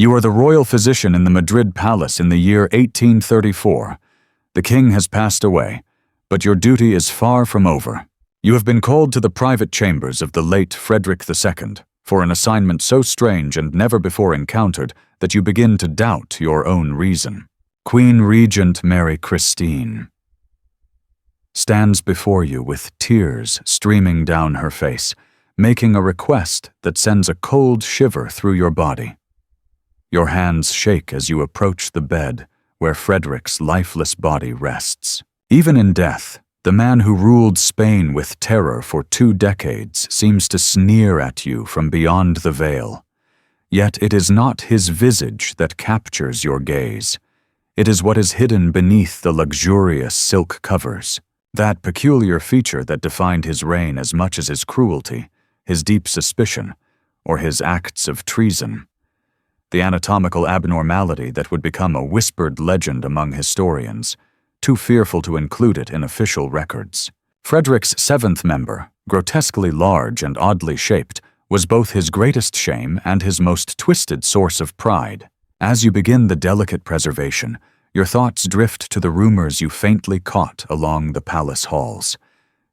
You are the royal physician in the Madrid palace in the year 1834. The king has passed away, but your duty is far from over. You have been called to the private chambers of the late Frederick II for an assignment so strange and never before encountered that you begin to doubt your own reason. Queen Regent Mary Christine stands before you with tears streaming down her face, making a request that sends a cold shiver through your body. Your hands shake as you approach the bed where Frederick's lifeless body rests. Even in death, the man who ruled Spain with terror for 2 decades seems to sneer at you from beyond the veil. Yet it is not his visage that captures your gaze. It is what is hidden beneath the luxurious silk covers, that peculiar feature that defined his reign as much as his cruelty, his deep suspicion, or his acts of treason. The anatomical abnormality that would become a whispered legend among historians, too fearful to include it in official records. Frederick's 7th member, grotesquely large and oddly shaped, was both his greatest shame and his most twisted source of pride. As you begin the delicate preservation, your thoughts drift to the rumors you faintly caught along the palace halls.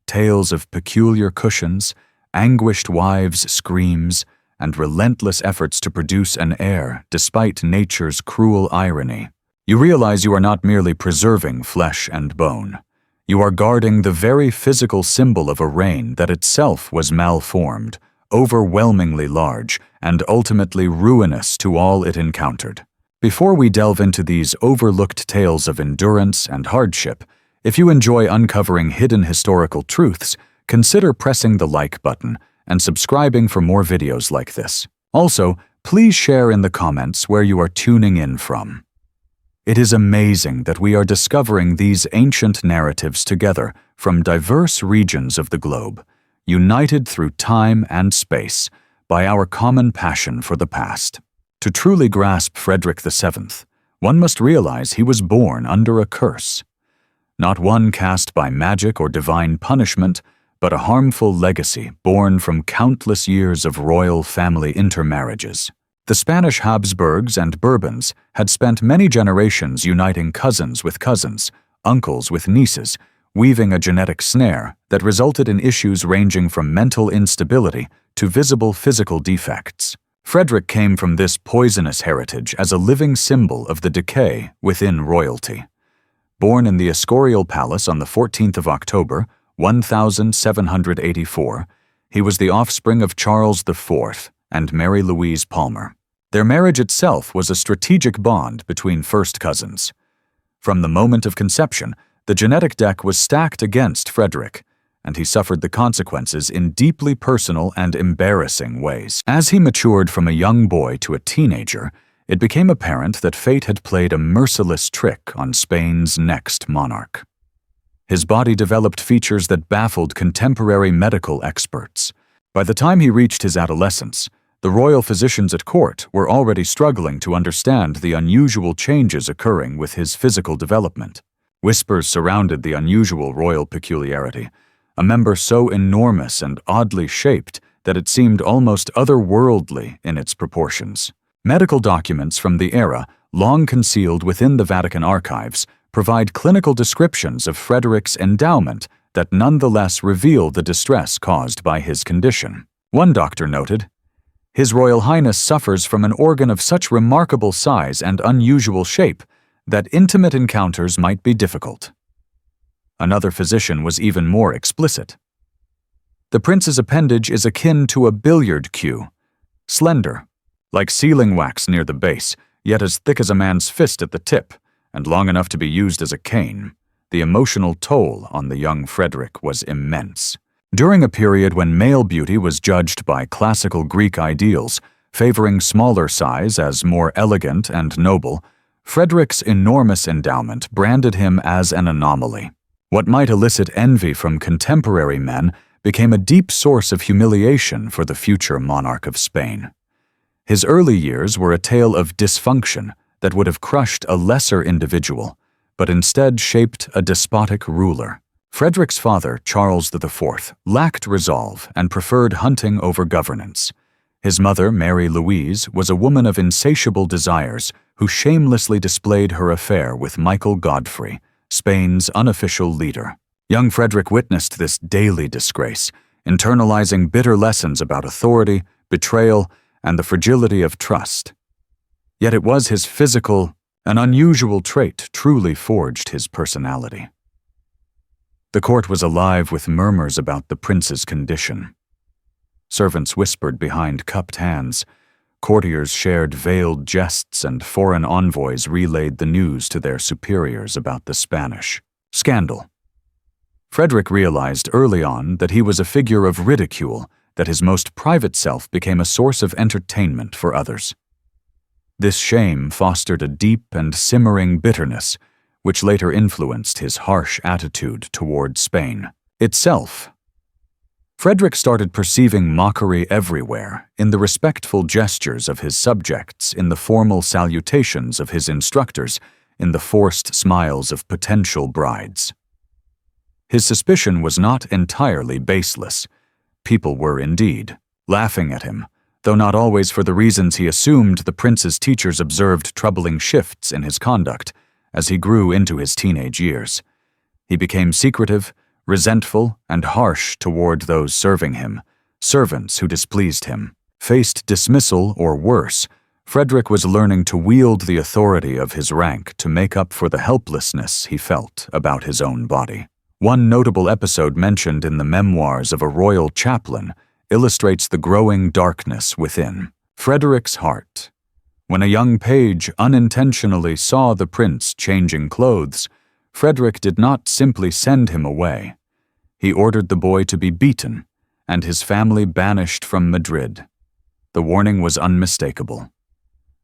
Tales of peculiar cushions, anguished wives' screams, and relentless efforts to produce an heir despite nature's cruel irony. You realize you are not merely preserving flesh and bone. You are guarding the very physical symbol of a reign that itself was malformed, overwhelmingly large, and ultimately ruinous to all it encountered. Before we delve into these overlooked tales of endurance and hardship, if you enjoy uncovering hidden historical truths, consider pressing the like button and subscribing for more videos like this. Also, please share in the comments where you are tuning in from. It is amazing that we are discovering these ancient narratives together from diverse regions of the globe, united through time and space by our common passion for the past. To truly grasp Frederick VII, one must realize he was born under a curse. Not one cast by magic or divine punishment, but a harmful legacy born from countless years of royal family intermarriages. The Spanish Habsburgs and Bourbons had spent many generations uniting cousins with cousins, uncles with nieces, weaving a genetic snare that resulted in issues ranging from mental instability to visible physical defects. Frederick came from this poisonous heritage as a living symbol of the decay within royalty. Born in the Escorial Palace on the 14th of October, 1784, he was the offspring of Charles IV and Mary Louise Palmer. Their marriage itself was a strategic bond between first cousins. From the moment of conception, the genetic deck was stacked against Frederick, and he suffered the consequences in deeply personal and embarrassing ways. As he matured from a young boy to a teenager, it became apparent that fate had played a merciless trick on Spain's next monarch. His body developed features that baffled contemporary medical experts. By the time he reached his adolescence, the royal physicians at court were already struggling to understand the unusual changes occurring with his physical development. Whispers surrounded the unusual royal peculiarity, a member so enormous and oddly shaped that it seemed almost otherworldly in its proportions. Medical documents from the era, long concealed within the Vatican archives, provide clinical descriptions of Frederick's endowment that nonetheless reveal the distress caused by his condition. One doctor noted, "His Royal Highness suffers from an organ of such remarkable size and unusual shape that intimate encounters might be difficult." Another physician was even more explicit. "The prince's appendage is akin to a billiard cue, slender, like sealing wax near the base, yet as thick as a man's fist at the tip, and long enough to be used as a cane." The emotional toll on the young Frederick was immense. During a period when male beauty was judged by classical Greek ideals, favoring smaller size as more elegant and noble, Frederick's enormous endowment branded him as an anomaly. What might elicit envy from contemporary men became a deep source of humiliation for the future monarch of Spain. His early years were a tale of dysfunction that would have crushed a lesser individual, but instead shaped a despotic ruler. Frederick's father, Charles IV, lacked resolve and preferred hunting over governance. His mother, Mary Louise, was a woman of insatiable desires who shamelessly displayed her affair with Michael Godfrey, Spain's unofficial leader. Young Frederick witnessed this daily disgrace, internalizing bitter lessons about authority, betrayal, and the fragility of trust. Yet it was his physical, an unusual trait truly forged his personality. The court was alive with murmurs about the prince's condition. Servants whispered behind cupped hands, courtiers shared veiled jests, and foreign envoys relayed the news to their superiors about the Spanish scandal. Frederick realized early on that he was a figure of ridicule, that his most private self became a source of entertainment for others. This shame fostered a deep and simmering bitterness, which later influenced his harsh attitude toward Spain itself. Frederick started perceiving mockery everywhere, in the respectful gestures of his subjects, in the formal salutations of his instructors, in the forced smiles of potential brides. His suspicion was not entirely baseless. People were indeed laughing at him, though not always for the reasons he assumed. The prince's teachers observed troubling shifts in his conduct as he grew into his teenage years. He became secretive, resentful, and harsh toward those serving him, servants who displeased him. Faced dismissal or worse, Frederick was learning to wield the authority of his rank to make up for the helplessness he felt about his own body. One notable episode mentioned in the memoirs of a royal chaplain illustrates the growing darkness within Frederick's heart. When a young page unintentionally saw the prince changing clothes, Frederick did not simply send him away. He ordered the boy to be beaten and his family banished from Madrid. The warning was unmistakable.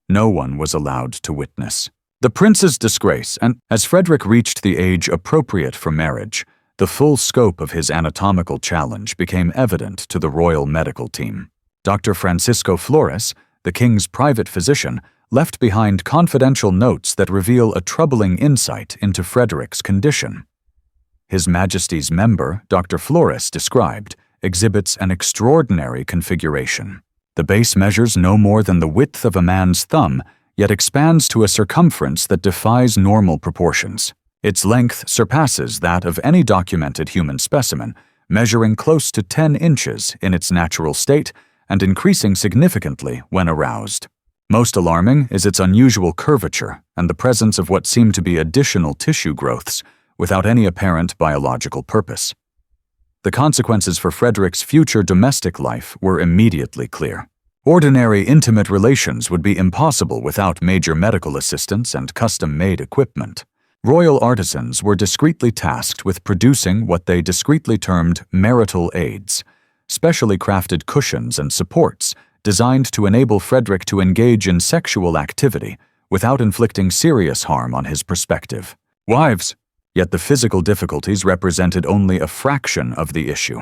No one was allowed to witness the prince's disgrace, and as Frederick reached the age appropriate for marriage, the full scope of his anatomical challenge became evident to the royal medical team. Dr. Francisco Flores, the king's private physician, left behind confidential notes that reveal a troubling insight into Frederick's condition. His Majesty's member, Dr. Flores described, exhibits an extraordinary configuration. The base measures no more than the width of a man's thumb, yet expands to a circumference that defies normal proportions. Its length surpasses that of any documented human specimen, measuring close to 10 inches in its natural state and increasing significantly when aroused. Most alarming is its unusual curvature and the presence of what seem to be additional tissue growths without any apparent biological purpose. The consequences for Frederick's future domestic life were immediately clear. Ordinary intimate relations would be impossible without major medical assistance and custom-made equipment. Royal artisans were discreetly tasked with producing what they discreetly termed marital aids, specially crafted cushions and supports designed to enable Frederick to engage in sexual activity without inflicting serious harm on his prospective wives. Yet the physical difficulties represented only a fraction of the issue.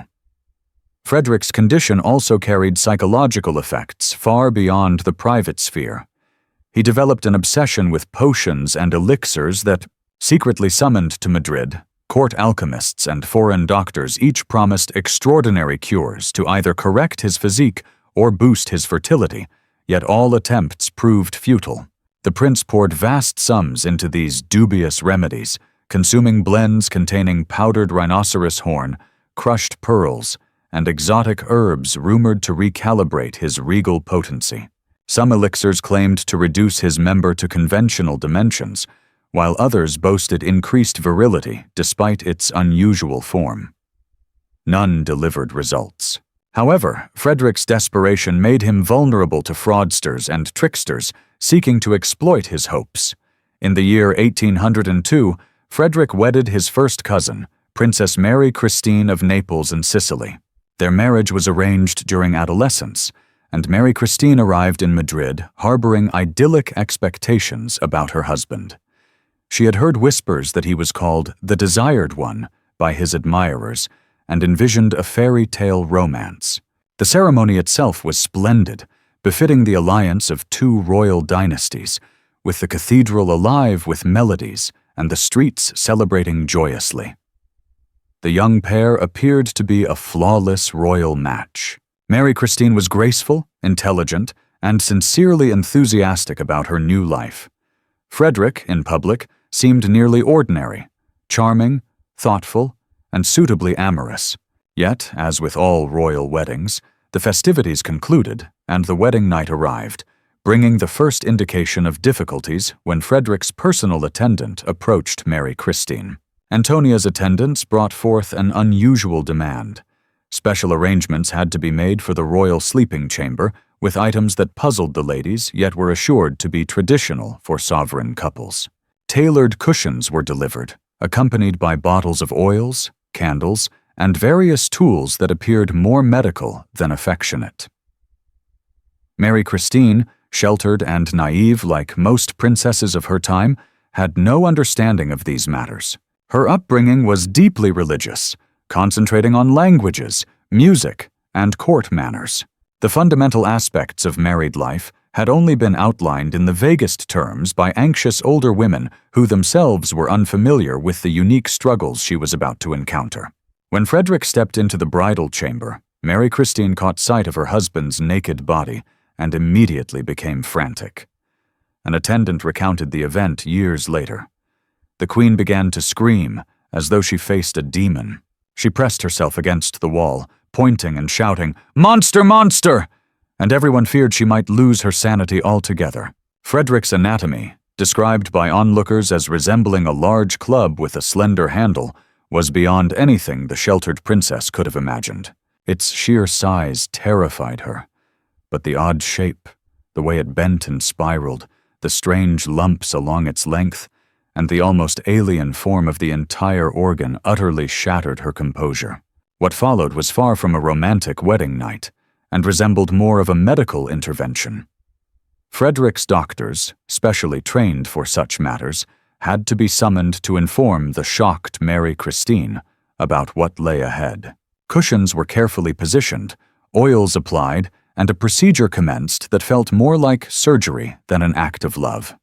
Frederick's condition also carried psychological effects far beyond the private sphere. He developed an obsession with potions and elixirs that, secretly summoned to Madrid, court alchemists and foreign doctors each promised extraordinary cures to either correct his physique or boost his fertility, yet all attempts proved futile. The prince poured vast sums into these dubious remedies, consuming blends containing powdered rhinoceros horn, crushed pearls, and exotic herbs rumored to recalibrate his regal potency. Some elixirs claimed to reduce his member to conventional dimensions, while others boasted increased virility despite its unusual form. None delivered results. However, Frederick's desperation made him vulnerable to fraudsters and tricksters seeking to exploit his hopes. In the year 1802, Frederick wedded his first cousin, Princess Mary Christine of Naples and Sicily. Their marriage was arranged during adolescence, and Mary Christine arrived in Madrid harboring idyllic expectations about her husband. She had heard whispers that he was called the Desired One by his admirers and envisioned a fairy tale romance. The ceremony itself was splendid, befitting the alliance of two royal dynasties, with the cathedral alive with melodies and the streets celebrating joyously. The young pair appeared to be a flawless royal match. Mary Christine was graceful, intelligent, and sincerely enthusiastic about her new life. Frederick, in public, seemed nearly ordinary, charming, thoughtful, and suitably amorous. Yet, as with all royal weddings, the festivities concluded and the wedding night arrived, bringing the first indication of difficulties when Frederick's personal attendant approached Mary Christine. Antonia's attendants brought forth an unusual demand. Special arrangements had to be made for the royal sleeping chamber, with items that puzzled the ladies yet were assured to be traditional for sovereign couples. Tailored cushions were delivered, accompanied by bottles of oils, candles, and various tools that appeared more medical than affectionate. Mary Christine, sheltered and naive like most princesses of her time, had no understanding of these matters. Her upbringing was deeply religious, concentrating on languages, music, and court manners. The fundamental aspects of married life had only been outlined in the vaguest terms by anxious older women who themselves were unfamiliar with the unique struggles she was about to encounter. When Frederick stepped into the bridal chamber, Mary Christine caught sight of her husband's naked body and immediately became frantic. An attendant recounted the event years later. The queen began to scream as though she faced a demon. She pressed herself against the wall, pointing and shouting, "Monster, monster!" and everyone feared she might lose her sanity altogether. Frederick's anatomy, described by onlookers as resembling a large club with a slender handle, was beyond anything the sheltered princess could have imagined. Its sheer size terrified her, but the odd shape, the way it bent and spiraled, the strange lumps along its length, and the almost alien form of the entire organ utterly shattered her composure. What followed was far from a romantic wedding night, and resembled more of a medical intervention. Frederick's doctors, specially trained for such matters, had to be summoned to inform the shocked Mary Christine about what lay ahead. Cushions were carefully positioned, oils applied, and a procedure commenced that felt more like surgery than an act of love.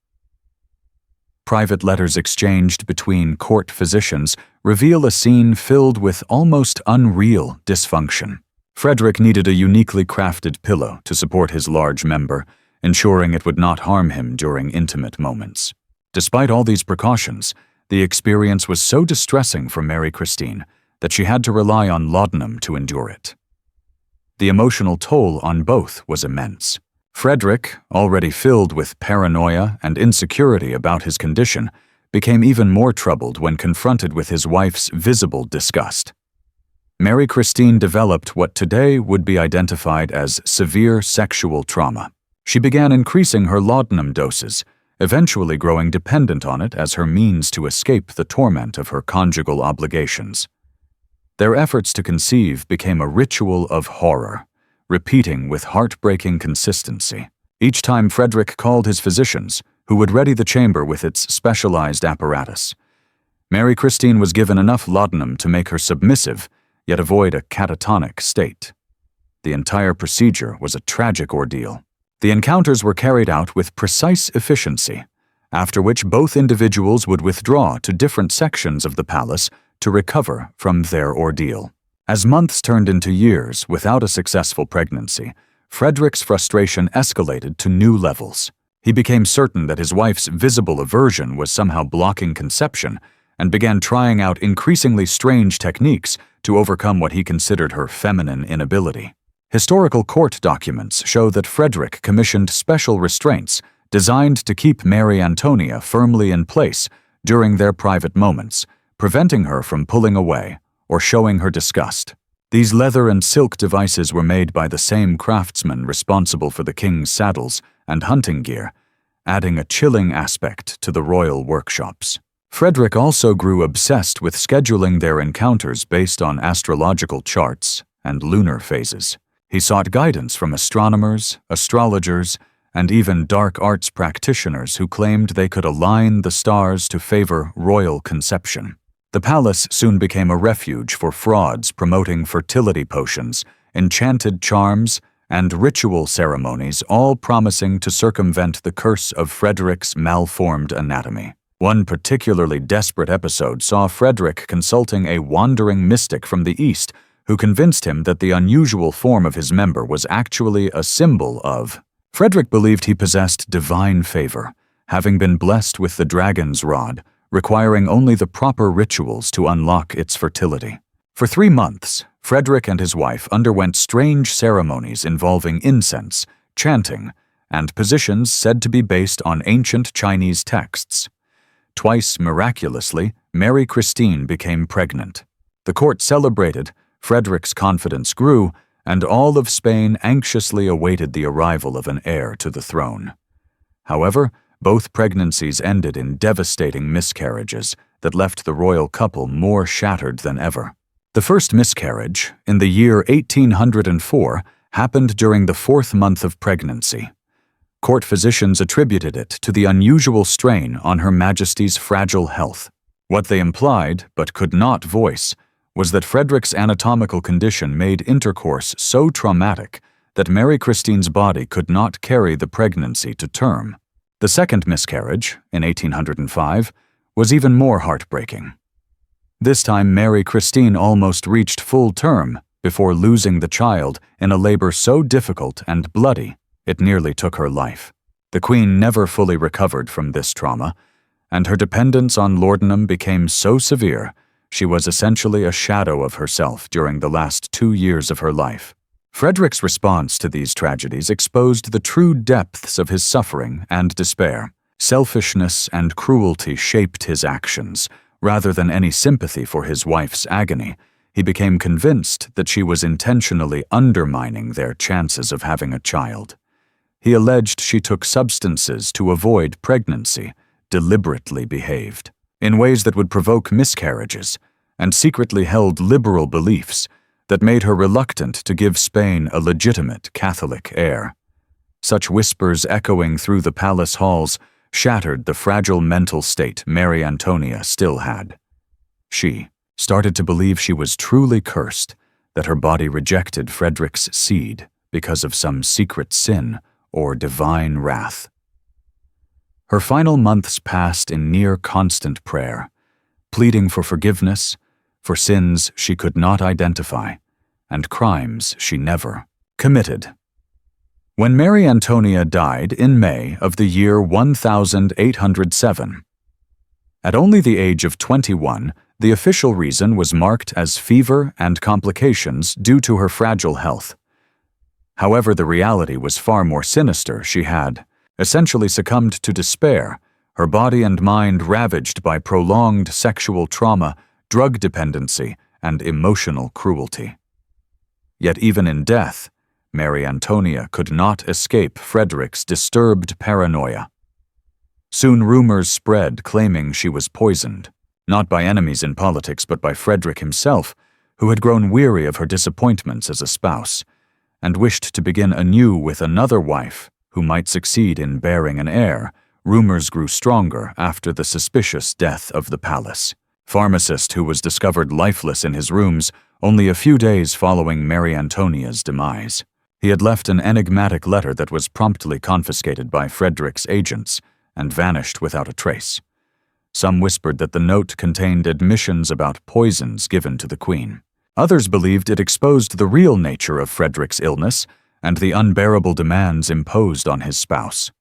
Private letters exchanged between court physicians reveal a scene filled with almost unreal dysfunction. Frederick needed a uniquely crafted pillow to support his large member, ensuring it would not harm him during intimate moments. Despite all these precautions, the experience was so distressing for Mary Christine that she had to rely on laudanum to endure it. The emotional toll on both was immense. Frederick, already filled with paranoia and insecurity about his condition, became even more troubled when confronted with his wife's visible disgust. Mary Christine developed what today would be identified as severe sexual trauma. She began increasing her laudanum doses, eventually growing dependent on it as her means to escape the torment of her conjugal obligations. Their efforts to conceive became a ritual of horror, repeating with heartbreaking consistency. Each time Frederick called his physicians, who would ready the chamber with its specialized apparatus. Mary Christine was given enough laudanum to make her submissive, yet avoid a catatonic state. The entire procedure was a tragic ordeal. The encounters were carried out with precise efficiency, after which both individuals would withdraw to different sections of the palace to recover from their ordeal. As months turned into years without a successful pregnancy, Frederick's frustration escalated to new levels. He became certain that his wife's visible aversion was somehow blocking conception and began trying out increasingly strange techniques to overcome what he considered her feminine inability. Historical court documents show that Frederick commissioned special restraints designed to keep Mary Antonia firmly in place during their private moments, preventing her from pulling away or showing her disgust. These leather and silk devices were made by the same craftsmen responsible for the king's saddles and hunting gear, adding a chilling aspect to the royal workshops. Frederick also grew obsessed with scheduling their encounters based on astrological charts and lunar phases. He sought guidance from astronomers, astrologers, and even dark arts practitioners who claimed they could align the stars to favor royal conception. The palace soon became a refuge for frauds promoting fertility potions, enchanted charms, and ritual ceremonies, all promising to circumvent the curse of Frederick's malformed anatomy. One particularly desperate episode saw Frederick consulting a wandering mystic from the East who convinced him that the unusual form of his member was actually a symbol of. Frederick believed he possessed divine favor, having been blessed with the dragon's rod, requiring only the proper rituals to unlock its fertility. For 3 months, Frederick and his wife underwent strange ceremonies involving incense, chanting, and positions said to be based on ancient Chinese texts. Twice, miraculously, Mary Christine became pregnant. The court celebrated, Frederick's confidence grew, and all of Spain anxiously awaited the arrival of an heir to the throne. However, both pregnancies ended in devastating miscarriages that left the royal couple more shattered than ever. The first miscarriage, in the year 1804, happened during the 4th month of pregnancy. Court physicians attributed it to the unusual strain on Her Majesty's fragile health. What they implied, but could not voice, was that Frederick's anatomical condition made intercourse so traumatic that Mary Christine's body could not carry the pregnancy to term. The second miscarriage, in 1805, was even more heartbreaking. This time Mary Christine almost reached full term before losing the child in a labor so difficult and bloody it nearly took her life. The Queen never fully recovered from this trauma, and her dependence on laudanum became so severe she was essentially a shadow of herself during the last 2 years of her life. Frederick's response to these tragedies exposed the true depths of his suffering and despair. Selfishness and cruelty shaped his actions. Rather than any sympathy for his wife's agony, he became convinced that she was intentionally undermining their chances of having a child. He alleged she took substances to avoid pregnancy, deliberately behaved in ways that would provoke miscarriages, and secretly held liberal beliefs that made her reluctant to give Spain a legitimate Catholic heir. Such whispers echoing through the palace halls shattered the fragile mental state Mary Antonia still had. She started to believe she was truly cursed, that her body rejected Frederick's seed because of some secret sin or divine wrath. Her final months passed in near constant prayer, pleading for forgiveness for sins she could not identify and crimes she never committed. When Mary Antonia died in May of the year 1807, at only the age of 21, the official reason was marked as fever and complications due to her fragile health. However, the reality was far more sinister. She had essentially succumbed to despair, her body and mind ravaged by prolonged sexual trauma, drug dependency, and emotional cruelty. Yet even in death, Mary Antonia could not escape Frederick's disturbed paranoia. Soon rumors spread claiming she was poisoned, not by enemies in politics but by Frederick himself, who had grown weary of her disappointments as a spouse, and wished to begin anew with another wife who might succeed in bearing an heir. Rumors grew stronger after the suspicious death of the palace pharmacist who was discovered lifeless in his rooms only a few days following Mary Antonia's demise. He had left an enigmatic letter that was promptly confiscated by Frederick's agents and vanished without a trace. Some whispered that the note contained admissions about poisons given to the Queen. Others believed it exposed the real nature of Frederick's illness and the unbearable demands imposed on his spouse.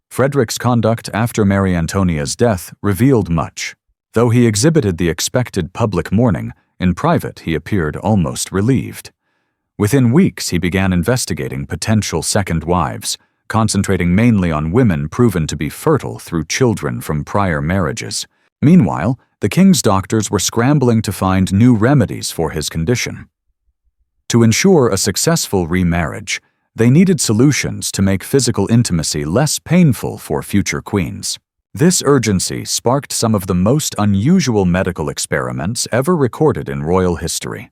Frederick's conduct after Mary Antonia's death revealed much. Though he exhibited the expected public mourning, in private he appeared almost relieved. Within weeks he began investigating potential second wives, concentrating mainly on women proven to be fertile through children from prior marriages. Meanwhile, the king's doctors were scrambling to find new remedies for his condition. To ensure a successful remarriage, they needed solutions to make physical intimacy less painful for future queens. This urgency sparked some of the most unusual medical experiments ever recorded in royal history.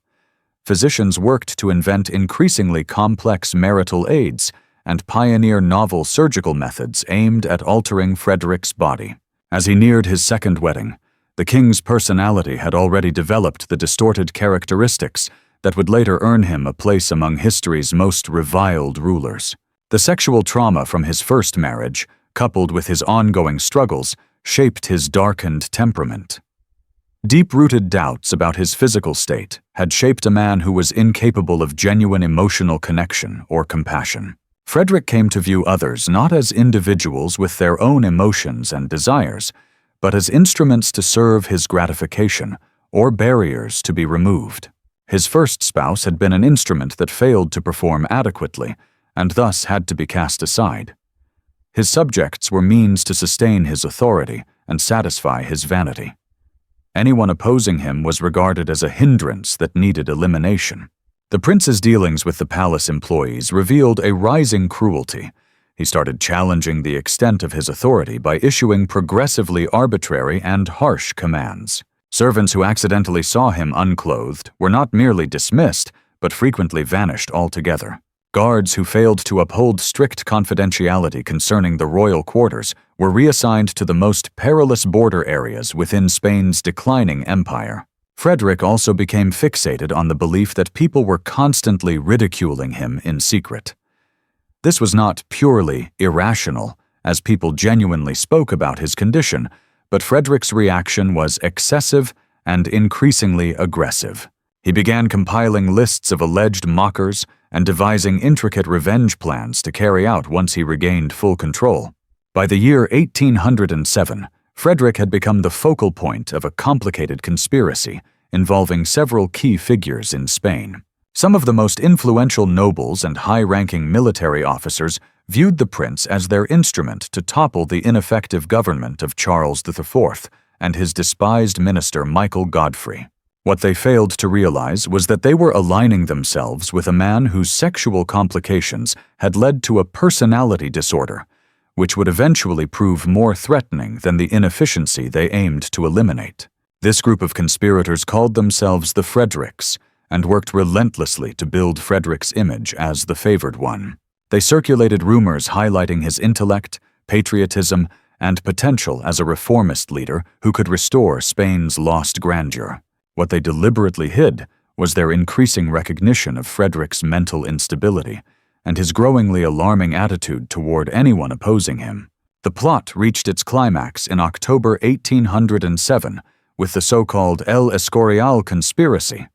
Physicians worked to invent increasingly complex marital aids and pioneer novel surgical methods aimed at altering Frederick's body. As he neared his second wedding, the king's personality had already developed the distorted characteristics that would later earn him a place among history's most reviled rulers. The sexual trauma from his first marriage, coupled with his ongoing struggles, shaped his darkened temperament. Deep-rooted doubts about his physical state had shaped a man who was incapable of genuine emotional connection or compassion. Frederick came to view others not as individuals with their own emotions and desires, but as instruments to serve his gratification or barriers to be removed. His first spouse had been an instrument that failed to perform adequately and thus had to be cast aside. His subjects were means to sustain his authority and satisfy his vanity. Anyone opposing him was regarded as a hindrance that needed elimination. The prince's dealings with the palace employees revealed a rising cruelty. He started challenging the extent of his authority by issuing progressively arbitrary and harsh commands. Servants who accidentally saw him unclothed were not merely dismissed, but frequently vanished altogether. Guards who failed to uphold strict confidentiality concerning the royal quarters were reassigned to the most perilous border areas within Spain's declining empire. Frederick also became fixated on the belief that people were constantly ridiculing him in secret. This was not purely irrational, as people genuinely spoke about his condition, but Frederick's reaction was excessive and increasingly aggressive. He began compiling lists of alleged mockers and devising intricate revenge plans to carry out once he regained full control. By the year 1807, Frederick had become the focal point of a complicated conspiracy involving several key figures in Spain. Some of the most influential nobles and high-ranking military officers viewed the prince as their instrument to topple the ineffective government of Charles IV and his despised minister Michael Godfrey. What they failed to realize was that they were aligning themselves with a man whose sexual complications had led to a personality disorder, which would eventually prove more threatening than the inefficiency they aimed to eliminate. This group of conspirators called themselves the Fredericks and worked relentlessly to build Frederick's image as the favored one. They circulated rumors highlighting his intellect, patriotism, and potential as a reformist leader who could restore Spain's lost grandeur. What they deliberately hid was their increasing recognition of Frederick's mental instability and his growingly alarming attitude toward anyone opposing him. The plot reached its climax in October 1807 with the so-called El Escorial conspiracy,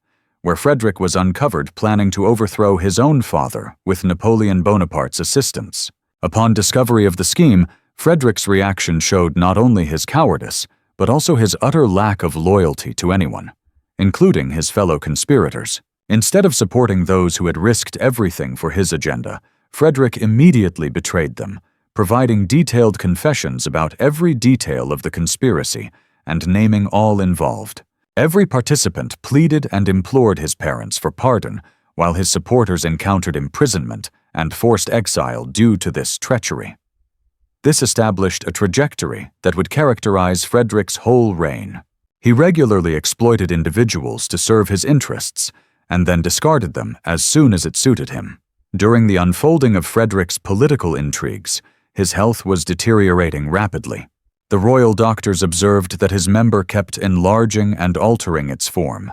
where Frederick was uncovered planning to overthrow his own father with Napoleon Bonaparte's assistance. Upon discovery of the scheme, Frederick's reaction showed not only his cowardice, but also his utter lack of loyalty to anyone, including his fellow conspirators. Instead of supporting those who had risked everything for his agenda, Frederick immediately betrayed them, providing detailed confessions about every detail of the conspiracy and naming all involved. Every participant pleaded and implored his parents for pardon, while his supporters encountered imprisonment and forced exile due to this treachery. This established a trajectory that would characterize Frederick's whole reign. He regularly exploited individuals to serve his interests, and then discarded them as soon as it suited him. During the unfolding of Frederick's political intrigues, his health was deteriorating rapidly. The royal doctors observed that his member kept enlarging and altering its form,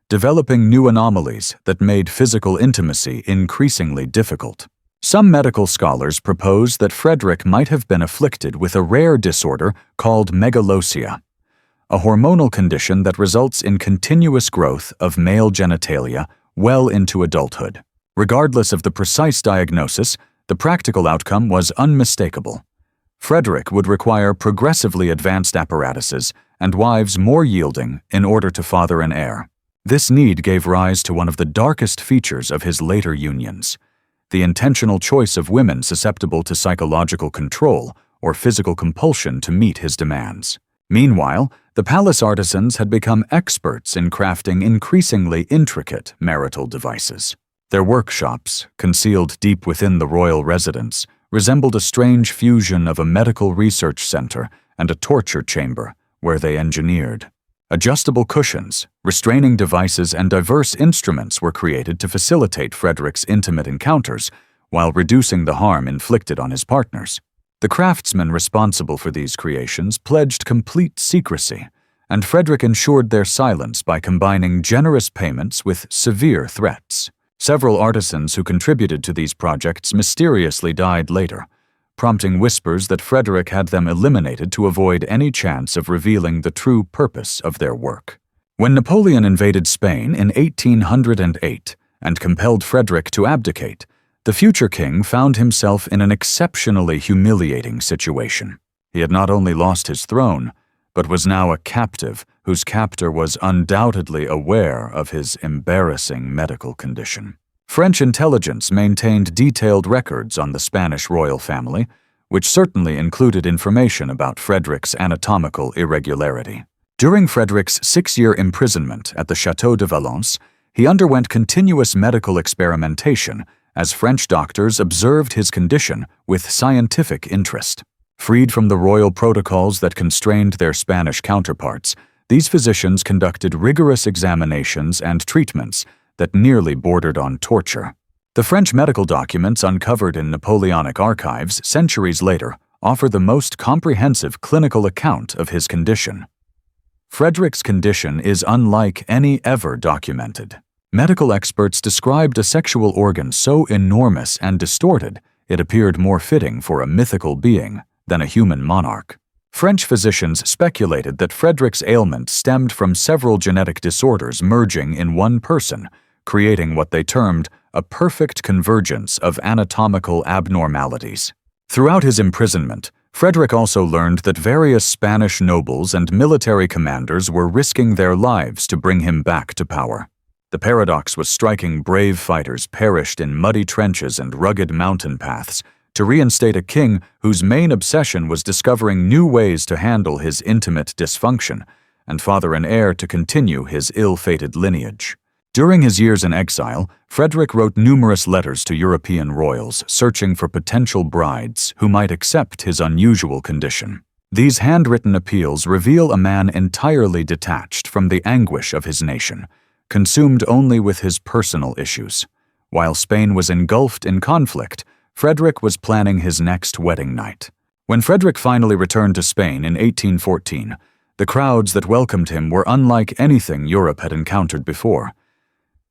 developing new anomalies that made physical intimacy increasingly difficult. Some medical scholars propose that Frederick might have been afflicted with a rare disorder called megalosia, a hormonal condition that results in continuous growth of male genitalia well into adulthood. Regardless of the precise diagnosis, the practical outcome was unmistakable. Frederick would require progressively advanced apparatuses and wives more yielding in order to father an heir. This need gave rise to one of the darkest features of his later unions, the intentional choice of women susceptible to psychological control or physical compulsion to meet his demands. Meanwhile, the palace artisans had become experts in crafting increasingly intricate marital devices. Their workshops, concealed deep within the royal residence, resembled a strange fusion of a medical research center and a torture chamber where they engineered. Adjustable cushions, restraining devices, and diverse instruments were created to facilitate Frederick's intimate encounters while reducing the harm inflicted on his partners. The craftsmen responsible for these creations pledged complete secrecy, and Frederick ensured their silence by combining generous payments with severe threats. Several artisans who contributed to these projects mysteriously died later, prompting whispers that Frederick had them eliminated to avoid any chance of revealing the true purpose of their work. When Napoleon invaded Spain in 1808 and compelled Frederick to abdicate, the future king found himself in an exceptionally humiliating situation. He had not only lost his throne, but was now a captive whose captor was undoubtedly aware of his embarrassing medical condition. French intelligence maintained detailed records on the Spanish royal family, which certainly included information about Frederick's anatomical irregularity. During Frederick's 6-year imprisonment at the Château de Valence, he underwent continuous medical experimentation as French doctors observed his condition with scientific interest. Freed from the royal protocols that constrained their Spanish counterparts, these physicians conducted rigorous examinations and treatments that nearly bordered on torture. The French medical documents uncovered in Napoleonic archives centuries later offer the most comprehensive clinical account of his condition. Frederick's condition is unlike any ever documented. Medical experts described a sexual organ so enormous and distorted it appeared more fitting for a mythical being than a human monarch. French physicians speculated that Frederick's ailment stemmed from several genetic disorders merging in one person, creating what they termed a perfect convergence of anatomical abnormalities. Throughout his imprisonment, Frederick also learned that various Spanish nobles and military commanders were risking their lives to bring him back to power. The paradox was striking. Brave fighters perished in muddy trenches and rugged mountain paths to reinstate a king whose main obsession was discovering new ways to handle his intimate dysfunction and father an heir to continue his ill-fated lineage. During his years in exile, Frederick wrote numerous letters to European royals searching for potential brides who might accept his unusual condition. These handwritten appeals reveal a man entirely detached from the anguish of his nation, consumed only with his personal issues. While Spain was engulfed in conflict, Frederick was planning his next wedding night. When Frederick finally returned to Spain in 1814, the crowds that welcomed him were unlike anything Europe had encountered before.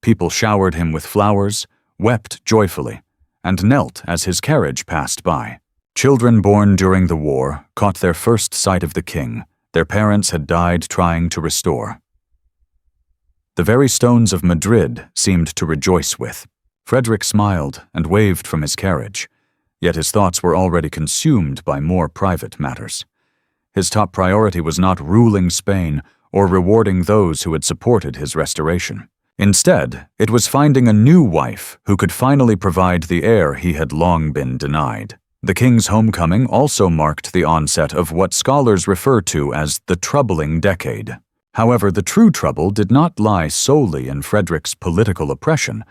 People showered him with flowers, wept joyfully, and knelt as his carriage passed by. Children born during the war caught their first sight of the king their parents had died trying to restore. The very stones of Madrid seemed to rejoice with. Frederick smiled and waved from his carriage, yet his thoughts were already consumed by more private matters. His top priority was not ruling Spain or rewarding those who had supported his restoration. Instead, it was finding a new wife who could finally provide the heir he had long been denied. The king's homecoming also marked the onset of what scholars refer to as the troubling decade. However, the true trouble did not lie solely in Frederick's political oppression,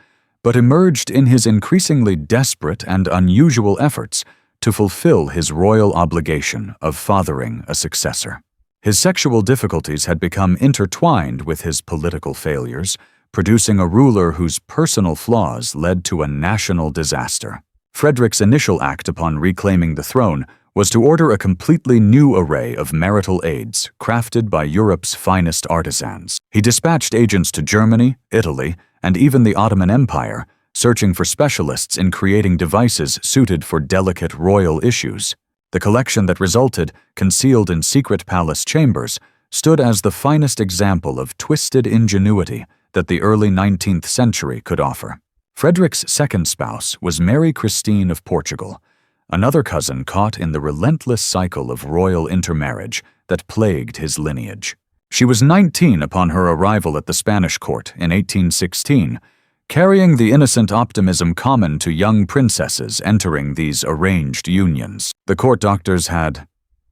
but emerged in his increasingly desperate and unusual efforts to fulfill his royal obligation of fathering a successor. His sexual difficulties had become intertwined with his political failures, producing a ruler whose personal flaws led to a national disaster. Frederick's initial act upon reclaiming the throne was to order a completely new array of marital aids crafted by Europe's finest artisans. He dispatched agents to Germany, Italy, and even the Ottoman Empire, searching for specialists in creating devices suited for delicate royal issues. The collection that resulted, concealed in secret palace chambers, stood as the finest example of twisted ingenuity that the early 19th century could offer. Frederick's second spouse was Mary Christine of Portugal, another cousin caught in the relentless cycle of royal intermarriage that plagued his lineage. She was 19 upon her arrival at the Spanish court in 1816, carrying the innocent optimism common to young princesses entering these arranged unions. The court doctors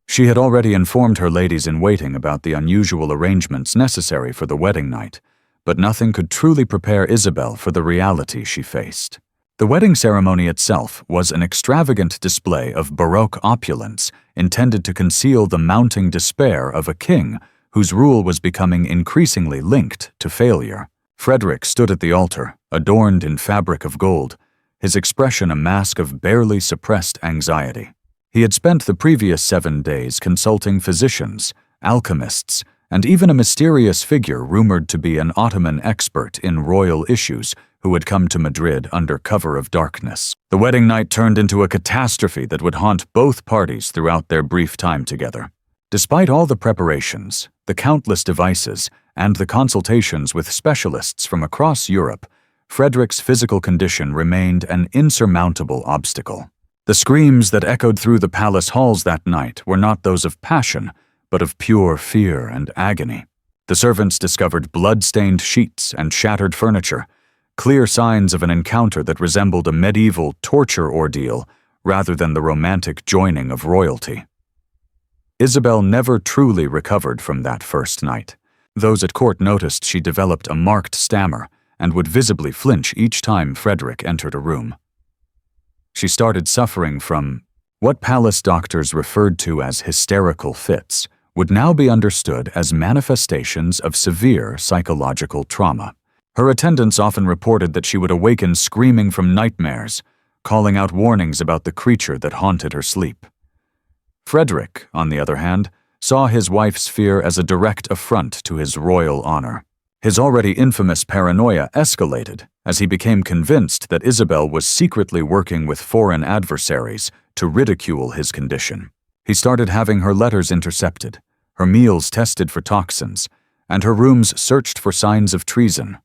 She had already informed her ladies-in-waiting about the unusual arrangements necessary for the wedding night, but nothing could truly prepare Isabel for the reality she faced. The wedding ceremony itself was an extravagant display of Baroque opulence intended to conceal the mounting despair of a king whose rule was becoming increasingly linked to failure. Frederick stood at the altar, adorned in fabric of gold, his expression a mask of barely suppressed anxiety. He had spent the previous 7 days consulting physicians, alchemists, and even a mysterious figure rumored to be an Ottoman expert in royal issues who had come to Madrid under cover of darkness. The wedding night turned into a catastrophe that would haunt both parties throughout their brief time together. Despite all the preparations, the countless devices, and the consultations with specialists from across Europe, Frederick's physical condition remained an insurmountable obstacle. The screams that echoed through the palace halls that night were not those of passion, but of pure fear and agony. The servants discovered blood-stained sheets and shattered furniture, clear signs of an encounter that resembled a medieval torture ordeal rather than the romantic joining of royalty. Isabel never truly recovered from that first night. Those at court noticed she developed a marked stammer and would visibly flinch each time Frederick entered a room. She started suffering from what palace doctors referred to as hysterical fits would now be understood as manifestations of severe psychological trauma. Her attendants often reported that she would awaken screaming from nightmares, calling out warnings about the creature that haunted her sleep. Frederick, on the other hand, saw his wife's fear as a direct affront to his royal honor. His already infamous paranoia escalated as he became convinced that Isabel was secretly working with foreign adversaries to ridicule his condition. He started having her letters intercepted, her meals tested for toxins, and her rooms searched for signs of treason.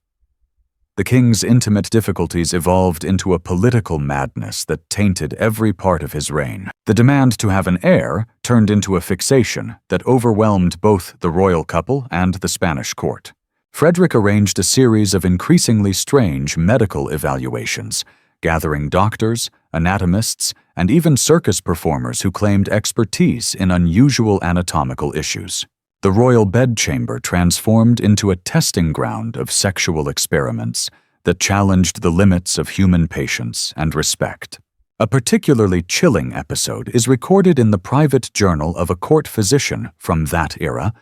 The king's intimate difficulties evolved into a political madness that tainted every part of his reign. The demand to have an heir turned into a fixation that overwhelmed both the royal couple and the Spanish court. Frederick arranged a series of increasingly strange medical evaluations, gathering doctors, anatomists, and even circus performers who claimed expertise in unusual anatomical issues. The royal bedchamber transformed into a testing ground of sexual experiments that challenged the limits of human patience and respect. A particularly chilling episode is recorded in the private journal of a court physician from that era,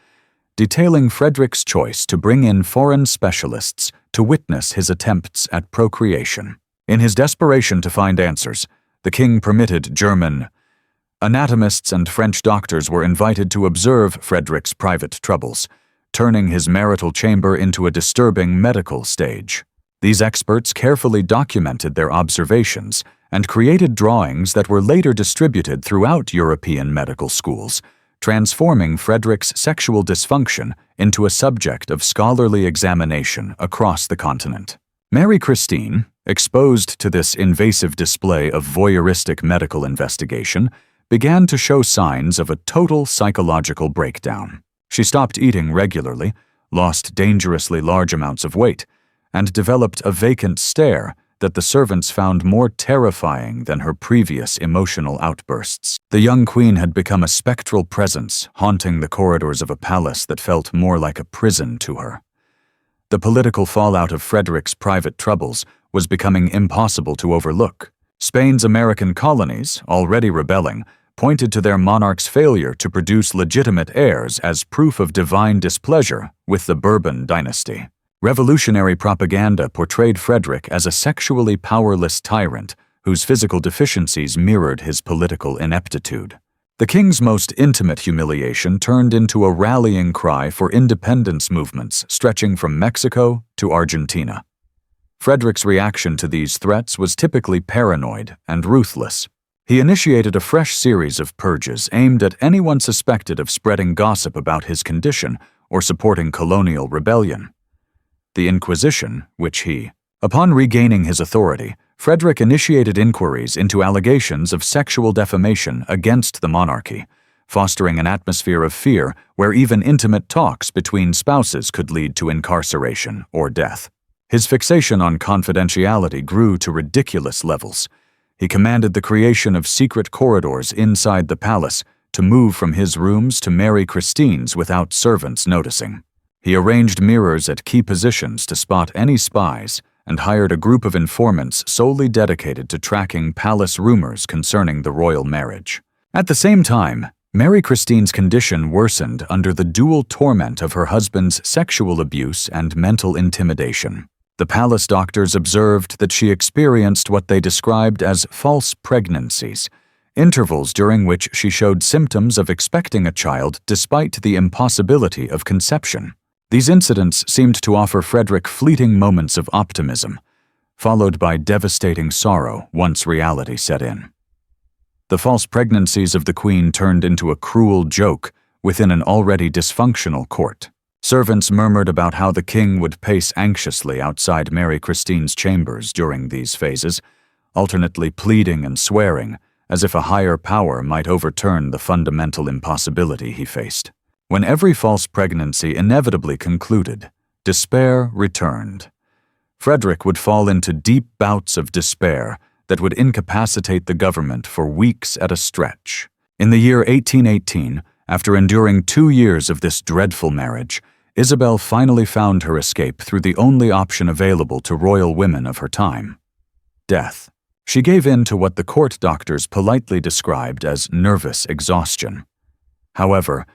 detailing Frederick's choice to bring in foreign specialists to witness his attempts at procreation. In his desperation to find answers, the king permitted German anatomists and French doctors were invited to observe Frederick's private troubles, turning his marital chamber into a disturbing medical stage. These experts carefully documented their observations and created drawings that were later distributed throughout European medical schools, transforming Frederick's sexual dysfunction into a subject of scholarly examination across the continent. Mary Christine, exposed to this invasive display of voyeuristic medical investigation, began to show signs of a total psychological breakdown. She stopped eating regularly, lost dangerously large amounts of weight, and developed a vacant stare that the servants found more terrifying than her previous emotional outbursts. The young queen had become a spectral presence haunting the corridors of a palace that felt more like a prison to her. The political fallout of Frederick's private troubles was becoming impossible to overlook. Spain's American colonies, already rebelling, pointed to their monarch's failure to produce legitimate heirs as proof of divine displeasure with the Bourbon dynasty. Revolutionary propaganda portrayed Frederick as a sexually powerless tyrant whose physical deficiencies mirrored his political ineptitude. The king's most intimate humiliation turned into a rallying cry for independence movements stretching from Mexico to Argentina. Frederick's reaction to these threats was typically paranoid and ruthless. He initiated a fresh series of purges aimed at anyone suspected of spreading gossip about his condition or supporting colonial rebellion. The Inquisition, upon regaining his authority, Frederick initiated inquiries into allegations of sexual defamation against the monarchy, fostering an atmosphere of fear where even intimate talks between spouses could lead to incarceration or death. His fixation on confidentiality grew to ridiculous levels. He commanded the creation of secret corridors inside the palace to move from his rooms to Mary Christine's without servants noticing. He arranged mirrors at key positions to spot any spies and hired a group of informants solely dedicated to tracking palace rumors concerning the royal marriage. At the same time, Mary Christine's condition worsened under the dual torment of her husband's sexual abuse and mental intimidation. The palace doctors observed that she experienced what they described as false pregnancies, intervals during which she showed symptoms of expecting a child despite the impossibility of conception. These incidents seemed to offer Frederick fleeting moments of optimism, followed by devastating sorrow once reality set in. The false pregnancies of the Queen turned into a cruel joke within an already dysfunctional court. Servants murmured about how the king would pace anxiously outside Mary Christine's chambers during these phases, alternately pleading and swearing, as if a higher power might overturn the fundamental impossibility he faced. When every false pregnancy inevitably concluded, despair returned. Frederick would fall into deep bouts of despair that would incapacitate the government for weeks at a stretch. In the year 1818, after enduring 2 years of this dreadful marriage, Isabel finally found her escape through the only option available to royal women of her time: death. She gave in to what the court doctors politely described as nervous exhaustion. However,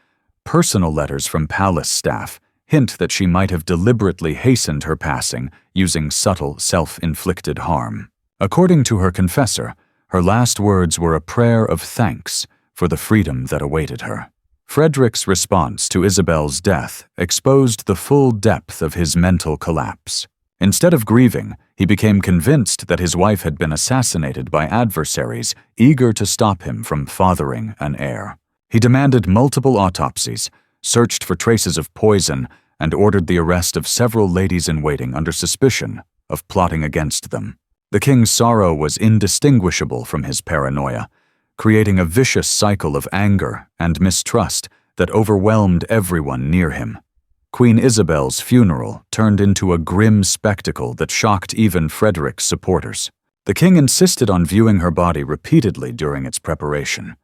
personal letters from palace staff hint that she might have deliberately hastened her passing using subtle self-inflicted harm. According to her confessor, her last words were a prayer of thanks for the freedom that awaited her. Frederick's response to Isabel's death exposed the full depth of his mental collapse. Instead of grieving, he became convinced that his wife had been assassinated by adversaries eager to stop him from fathering an heir. He demanded multiple autopsies, searched for traces of poison, and ordered the arrest of several ladies-in-waiting under suspicion of plotting against them. The king's sorrow was indistinguishable from his paranoia, creating a vicious cycle of anger and mistrust that overwhelmed everyone near him. Queen Isabel's funeral turned into a grim spectacle that shocked even Frederick's supporters. The king insisted on viewing her body repeatedly during its preparation.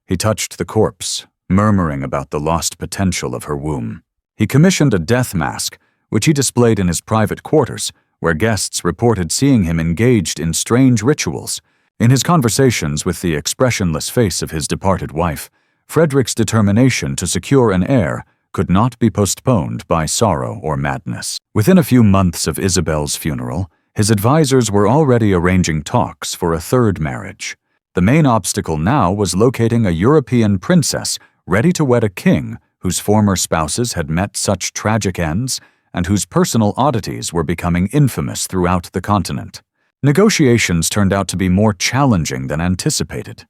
He touched the corpse, murmuring about the lost potential of her womb. He commissioned a death mask, which he displayed in his private quarters, where guests reported seeing him engaged in strange rituals. In his conversations with the expressionless face of his departed wife, Frederick's determination to secure an heir could not be postponed by sorrow or madness. Within a few months of Isabel's funeral, his advisors were already arranging talks for a third marriage. The main obstacle now was locating a European princess ready to wed a king whose former spouses had met such tragic ends and whose personal oddities were becoming infamous throughout the continent. Negotiations turned out to be more challenging than anticipated.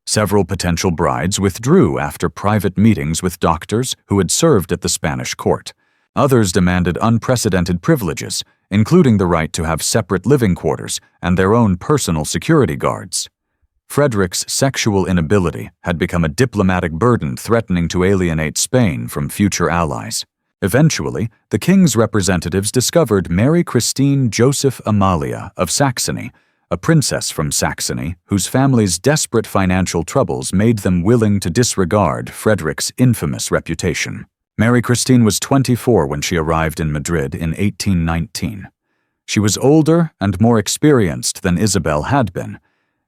Several potential brides withdrew after private meetings with doctors who had served at the Spanish court. Others demanded unprecedented privileges, including the right to have separate living quarters and their own personal security guards. Frederick's sexual inability had become a diplomatic burden threatening to alienate Spain from future allies. Eventually, the king's representatives discovered Mary Christine Joseph Amalia of Saxony, a princess from Saxony whose family's desperate financial troubles made them willing to disregard Frederick's infamous reputation. Mary Christine was 24 when she arrived in Madrid in 1819. She was older and more experienced than Isabel had been,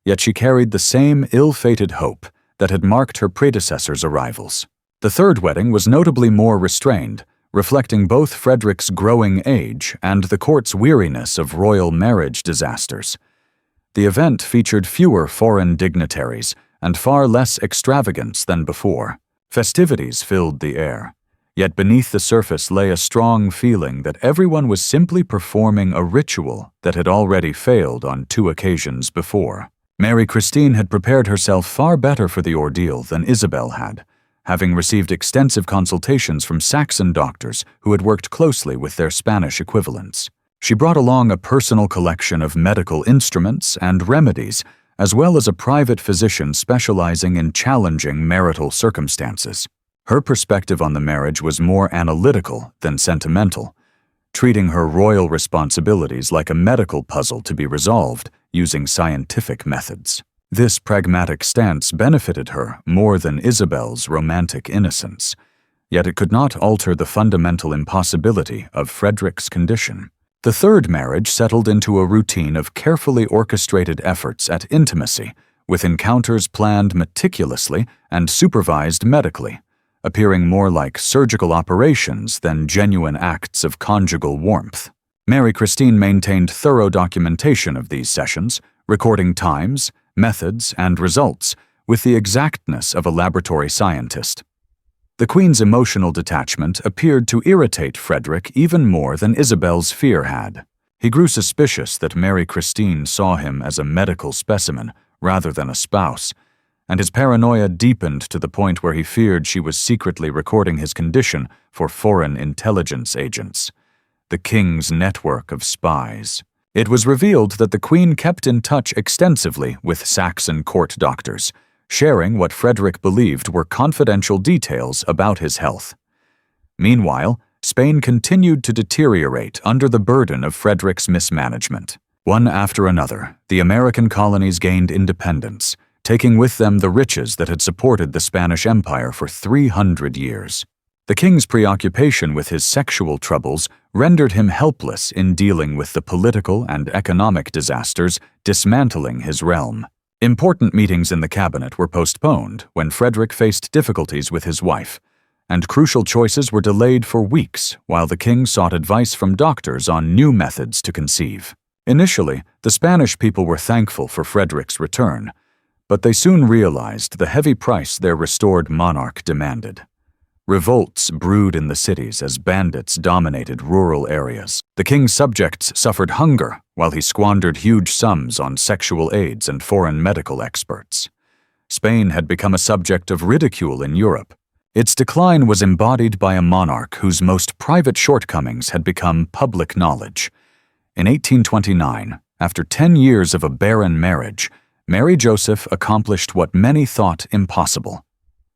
yet she carried the same ill-fated hope that had marked her predecessor's arrivals. The third wedding was notably more restrained, reflecting both Frederick's growing age and the court's weariness of royal marriage disasters. The event featured fewer foreign dignitaries and far less extravagance than before. Festivities filled the air, yet beneath the surface lay a strong feeling that everyone was simply performing a ritual that had already failed on 2 occasions before. Mary Christine had prepared herself far better for the ordeal than Isabel had, having received extensive consultations from Saxon doctors who had worked closely with their Spanish equivalents. She brought along a personal collection of medical instruments and remedies, as well as a private physician specializing in challenging marital circumstances. Her perspective on the marriage was more analytical than sentimental, treating her royal responsibilities like a medical puzzle to be resolved using scientific methods. This pragmatic stance benefited her more than Isabel's romantic innocence, yet it could not alter the fundamental impossibility of Frederick's condition. The third marriage settled into a routine of carefully orchestrated efforts at intimacy, with encounters planned meticulously and supervised medically, appearing more like surgical operations than genuine acts of conjugal warmth. Mary Christine maintained thorough documentation of these sessions, recording times, methods, and results with the exactness of a laboratory scientist. The Queen's emotional detachment appeared to irritate Frederick even more than Isabel's fear had. He grew suspicious that Mary Christine saw him as a medical specimen rather than a spouse, and his paranoia deepened to the point where he feared she was secretly recording his condition for foreign intelligence agents. The king's network of spies. It was revealed that the Queen kept in touch extensively with Saxon court doctors, sharing what Frederick believed were confidential details about his health. Meanwhile, Spain continued to deteriorate under the burden of Frederick's mismanagement. One after another, the American colonies gained independence, taking with them the riches that had supported the Spanish Empire for 300 years. The king's preoccupation with his sexual troubles rendered him helpless in dealing with the political and economic disasters dismantling his realm. Important meetings in the cabinet were postponed when Frederick faced difficulties with his wife, and crucial choices were delayed for weeks while the king sought advice from doctors on new methods to conceive. Initially, the Spanish people were thankful for Frederick's return, but they soon realized the heavy price their restored monarch demanded. Revolts brewed in the cities as bandits dominated rural areas. The king's subjects suffered hunger while he squandered huge sums on sexual aids and foreign medical experts. Spain had become a subject of ridicule in Europe. Its decline was embodied by a monarch whose most private shortcomings had become public knowledge. In 1829, after 10 years of a barren marriage, Mary Joseph accomplished what many thought impossible.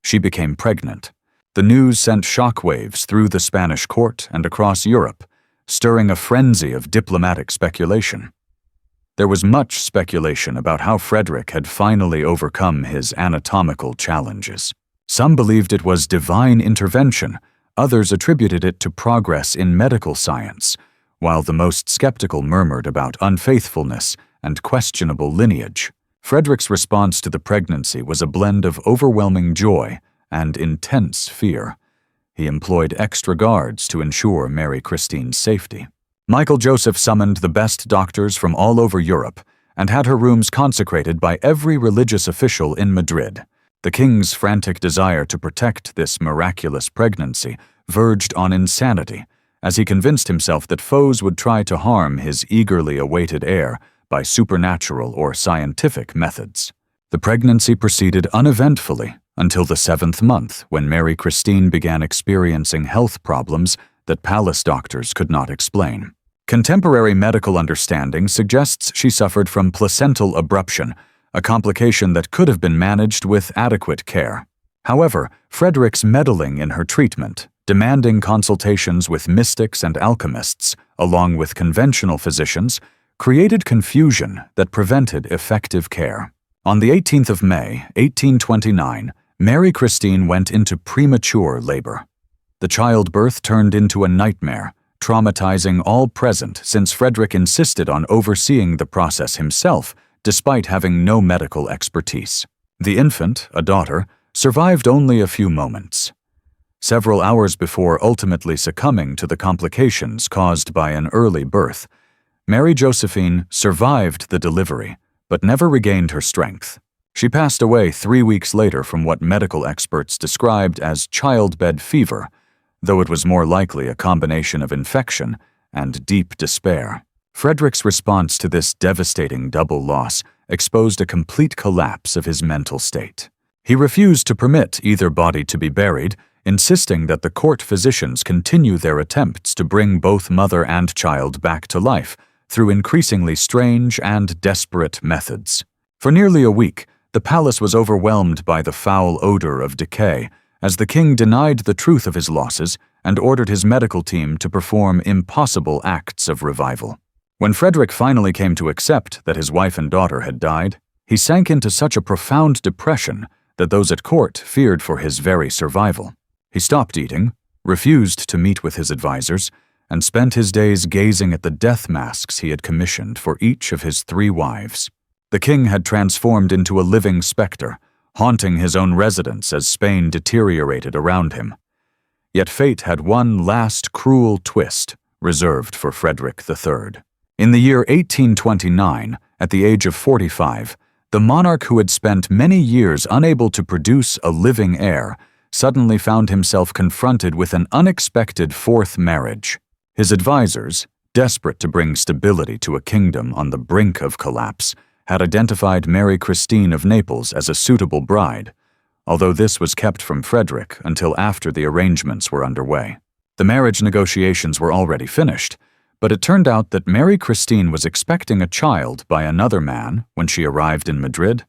She became pregnant. The news sent shockwaves through the Spanish court and across Europe, stirring a frenzy of diplomatic speculation. There was much speculation about how Frederick had finally overcome his anatomical challenges. Some believed it was divine intervention, others attributed it to progress in medical science, while the most skeptical murmured about unfaithfulness and questionable lineage. Frederick's response to the pregnancy was a blend of overwhelming joy and intense fear. He employed extra guards to ensure Mary Christine's safety. Michael Joseph summoned the best doctors from all over Europe and had her rooms consecrated by every religious official in Madrid. The king's frantic desire to protect this miraculous pregnancy verged on insanity, as he convinced himself that foes would try to harm his eagerly awaited heir by supernatural or scientific methods. The pregnancy proceeded uneventfully until the 7th month, when Mary Christine began experiencing health problems that palace doctors could not explain. Contemporary medical understanding suggests she suffered from placental abruption, a complication that could have been managed with adequate care. However, Frederick's meddling in her treatment, demanding consultations with mystics and alchemists, along with conventional physicians, created confusion that prevented effective care. On the 18th of May, 1829, Mary Christine went into premature labor. The childbirth turned into a nightmare, traumatizing all present since Frederick insisted on overseeing the process himself, despite having no medical expertise. The infant, a daughter, survived only a few moments. Several hours before ultimately succumbing to the complications caused by an early birth, Mary Josephine survived the delivery, but never regained her strength. She passed away 3 weeks later from what medical experts described as childbed fever, though it was more likely a combination of infection and deep despair. Frederick's response to this devastating double loss exposed a complete collapse of his mental state. He refused to permit either body to be buried, insisting that the court physicians continue their attempts to bring both mother and child back to life through increasingly strange and desperate methods. For nearly a week, the palace was overwhelmed by the foul odor of decay, as the king denied the truth of his losses and ordered his medical team to perform impossible acts of revival. When Frederick finally came to accept that his wife and daughter had died, he sank into such a profound depression that those at court feared for his very survival. He stopped eating, refused to meet with his advisors, and spent his days gazing at the death masks he had commissioned for each of his 3 wives. The king had transformed into a living specter, haunting his own residence as Spain deteriorated around him. Yet fate had one last cruel twist reserved for Frederick III. In the year 1829, at the age of 45, the monarch who had spent many years unable to produce a living heir suddenly found himself confronted with an unexpected 4th marriage. His advisors, desperate to bring stability to a kingdom on the brink of collapse, had identified Mary Christine of Naples as a suitable bride, although this was kept from Frederick until after the arrangements were underway. The marriage negotiations were already finished, but it turned out that Mary Christine was expecting a child by another man when she arrived in Madrid.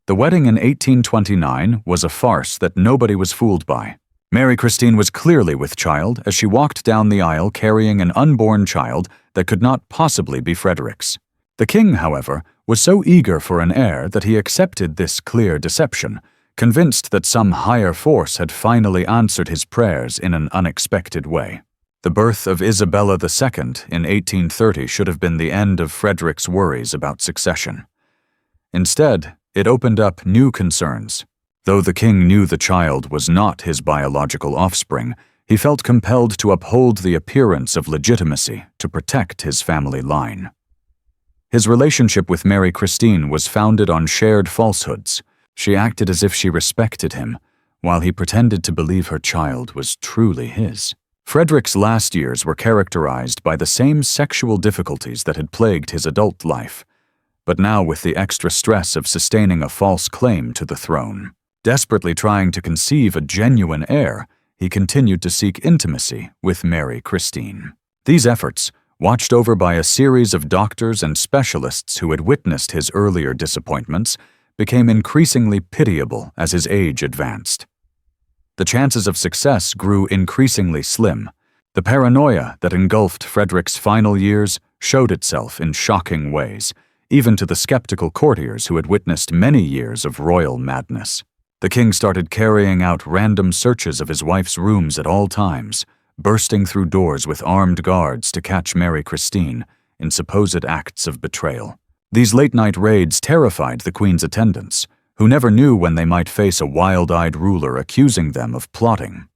The wedding in 1829 was a farce that nobody was fooled by. Mary Christine was clearly with child as she walked down the aisle carrying an unborn child that could not possibly be Frederick's. The king, however, was so eager for an heir that he accepted this clear deception, convinced that some higher force had finally answered his prayers in an unexpected way. The birth of Isabella II in 1830 should have been the end of Frederick's worries about succession. Instead, it opened up new concerns. Though the king knew the child was not his biological offspring, he felt compelled to uphold the appearance of legitimacy to protect his family line. His relationship with Mary Christine was founded on shared falsehoods. She acted as if she respected him, while he pretended to believe her child was truly his. Frederick's last years were characterized by the same sexual difficulties that had plagued his adult life, but now with the extra stress of sustaining a false claim to the throne. Desperately trying to conceive a genuine heir, he continued to seek intimacy with Mary Christine. These efforts, watched over by a series of doctors and specialists who had witnessed his earlier disappointments, became increasingly pitiable as his age advanced. The chances of success grew increasingly slim. The paranoia that engulfed Frederick's final years showed itself in shocking ways, even to the skeptical courtiers who had witnessed many years of royal madness. The king started carrying out random searches of his wife's rooms at all times, bursting through doors with armed guards to catch Mary Christine in supposed acts of betrayal. These late-night raids terrified the queen's attendants, who never knew when they might face a wild-eyed ruler accusing them of plotting.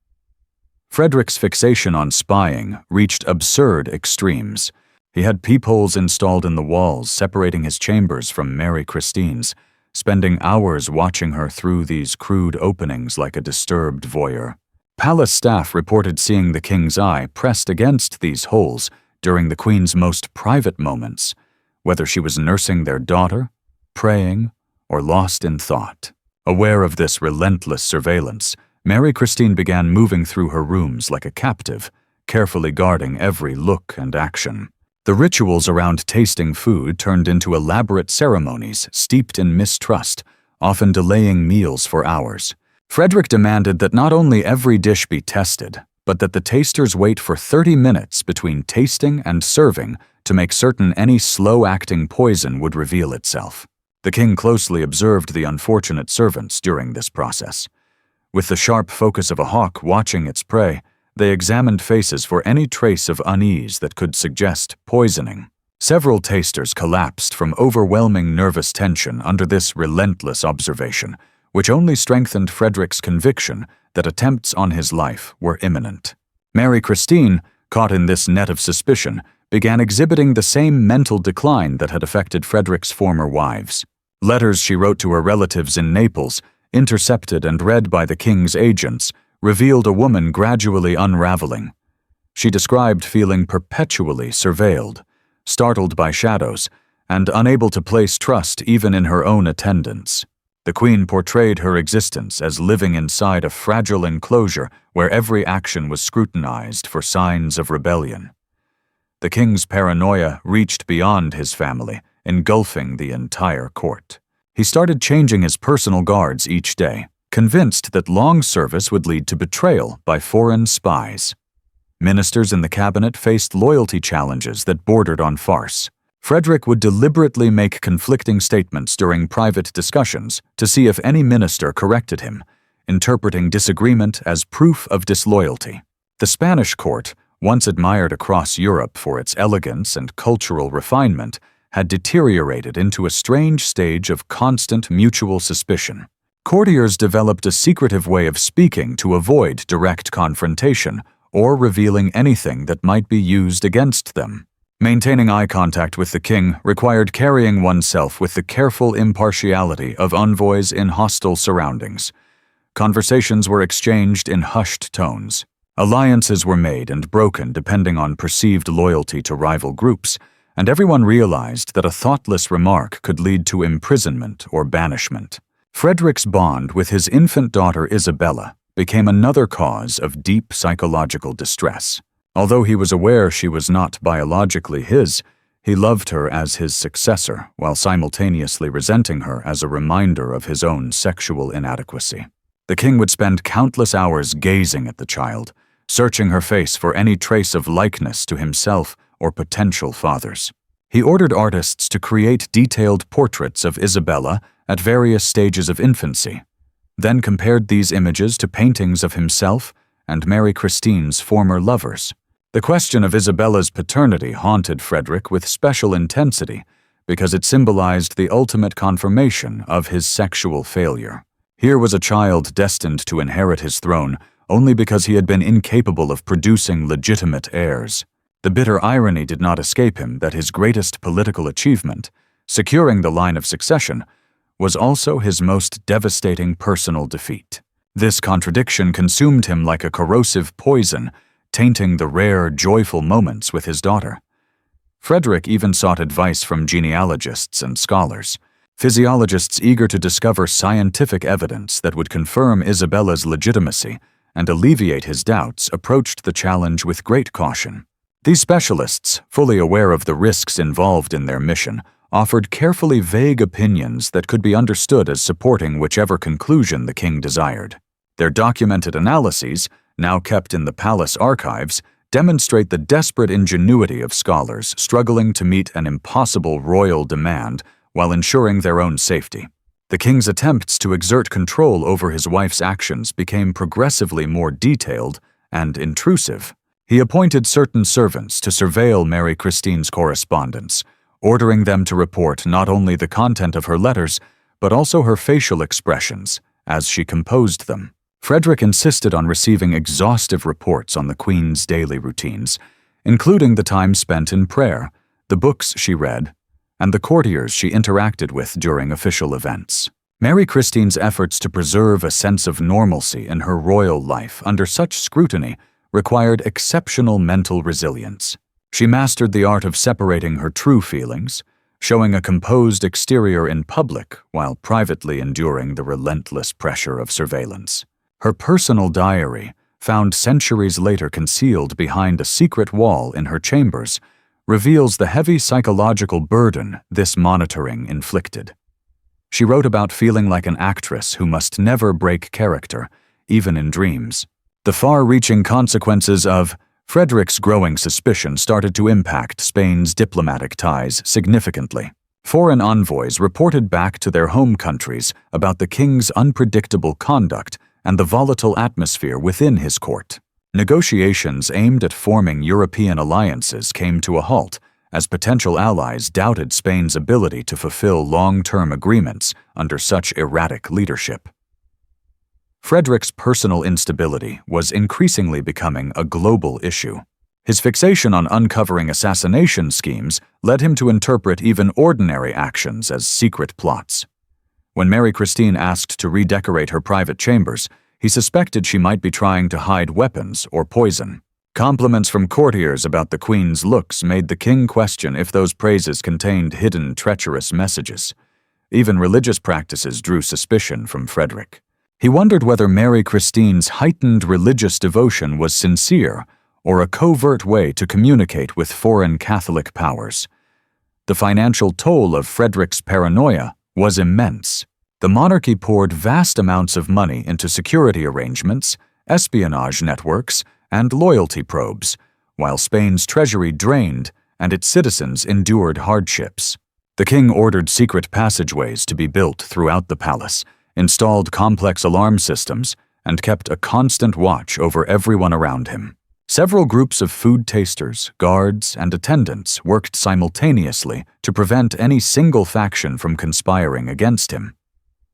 Frederick's fixation on spying reached absurd extremes. He had peepholes installed in the walls separating his chambers from Mary Christine's, spending hours watching her through these crude openings like a disturbed voyeur. Palace staff reported seeing the king's eye pressed against these holes during the queen's most private moments, whether she was nursing their daughter, praying, or lost in thought. Aware of this relentless surveillance, Mary Christine began moving through her rooms like a captive, carefully guarding every look and action. The rituals around tasting food turned into elaborate ceremonies steeped in mistrust, often delaying meals for hours. Frederick demanded that not only every dish be tested, but that the tasters wait for 30 minutes between tasting and serving to make certain any slow-acting poison would reveal itself. The king closely observed the unfortunate servants during this process. With the sharp focus of a hawk watching its prey, they examined faces for any trace of unease that could suggest poisoning. Several tasters collapsed from overwhelming nervous tension under this relentless observation, which only strengthened Frederick's conviction that attempts on his life were imminent. Mary Christine, caught in this net of suspicion, began exhibiting the same mental decline that had affected Frederick's former wives. Letters she wrote to her relatives in Naples, intercepted and read by the king's agents, revealed a woman gradually unraveling. She described feeling perpetually surveilled, startled by shadows, and unable to place trust even in her own attendants. The queen portrayed her existence as living inside a fragile enclosure where every action was scrutinized for signs of rebellion. The king's paranoia reached beyond his family, engulfing the entire court. He started changing his personal guards each day, convinced that long service would lead to betrayal by foreign spies. Ministers in the cabinet faced loyalty challenges that bordered on farce. Frederick would deliberately make conflicting statements during private discussions to see if any minister corrected him, interpreting disagreement as proof of disloyalty. The Spanish court, once admired across Europe for its elegance and cultural refinement, had deteriorated into a strange stage of constant mutual suspicion. Courtiers developed a secretive way of speaking to avoid direct confrontation or revealing anything that might be used against them. Maintaining eye contact with the king required carrying oneself with the careful impartiality of envoys in hostile surroundings. Conversations were exchanged in hushed tones. Alliances were made and broken depending on perceived loyalty to rival groups, and everyone realized that a thoughtless remark could lead to imprisonment or banishment. Frederick's bond with his infant daughter Isabella became another cause of deep psychological distress. Although he was aware she was not biologically his, he loved her as his successor while simultaneously resenting her as a reminder of his own sexual inadequacy. The king would spend countless hours gazing at the child, searching her face for any trace of likeness to himself or potential fathers. He ordered artists to create detailed portraits of Isabella at various stages of infancy, then compared these images to paintings of himself and Mary Christine's former lovers. The question of Isabella's paternity haunted Frederick with special intensity because it symbolized the ultimate confirmation of his sexual failure. Here was a child destined to inherit his throne only because he had been incapable of producing legitimate heirs. The bitter irony did not escape him that his greatest political achievement, securing the line of succession, was also his most devastating personal defeat. This contradiction consumed him like a corrosive poison, tainting the rare, joyful moments with his daughter. Frederick even sought advice from genealogists and scholars. Physiologists eager to discover scientific evidence that would confirm Isabella's legitimacy and alleviate his doubts approached the challenge with great caution. These specialists, fully aware of the risks involved in their mission, offered carefully vague opinions that could be understood as supporting whichever conclusion the king desired. Their documented analyses, now kept in the palace archives, demonstrate the desperate ingenuity of scholars struggling to meet an impossible royal demand while ensuring their own safety. The king's attempts to exert control over his wife's actions became progressively more detailed and intrusive. He appointed certain servants to surveil Mary Christine's correspondence, ordering them to report not only the content of her letters, but also her facial expressions as she composed them. Frederick insisted on receiving exhaustive reports on the Queen's daily routines, including the time spent in prayer, the books she read, and the courtiers she interacted with during official events. Mary Christine's efforts to preserve a sense of normalcy in her royal life under such scrutiny required exceptional mental resilience. She mastered the art of separating her true feelings, showing a composed exterior in public while privately enduring the relentless pressure of surveillance. Her personal diary, found centuries later concealed behind a secret wall in her chambers, reveals the heavy psychological burden this monitoring inflicted. She wrote about feeling like an actress who must never break character, even in dreams. The far-reaching consequences of Frederick's growing suspicion started to impact Spain's diplomatic ties significantly. Foreign envoys reported back to their home countries about the king's unpredictable conduct and the volatile atmosphere within his court. Negotiations aimed at forming European alliances came to a halt as potential allies doubted Spain's ability to fulfill long-term agreements under such erratic leadership. Frederick's personal instability was increasingly becoming a global issue. His fixation on uncovering assassination schemes led him to interpret even ordinary actions as secret plots. When Mary Christine asked to redecorate her private chambers, he suspected she might be trying to hide weapons or poison. Compliments from courtiers about the Queen's looks made the king question if those praises contained hidden, treacherous messages. Even religious practices drew suspicion from Frederick. He wondered whether Mary Christine's heightened religious devotion was sincere or a covert way to communicate with foreign Catholic powers. The financial toll of Frederick's paranoia was immense. The monarchy poured vast amounts of money into security arrangements, espionage networks, and loyalty probes, while Spain's treasury drained and its citizens endured hardships. The king ordered secret passageways to be built throughout the palace, installed complex alarm systems, and kept a constant watch over everyone around him. Several groups of food tasters, guards, and attendants worked simultaneously to prevent any single faction from conspiring against him.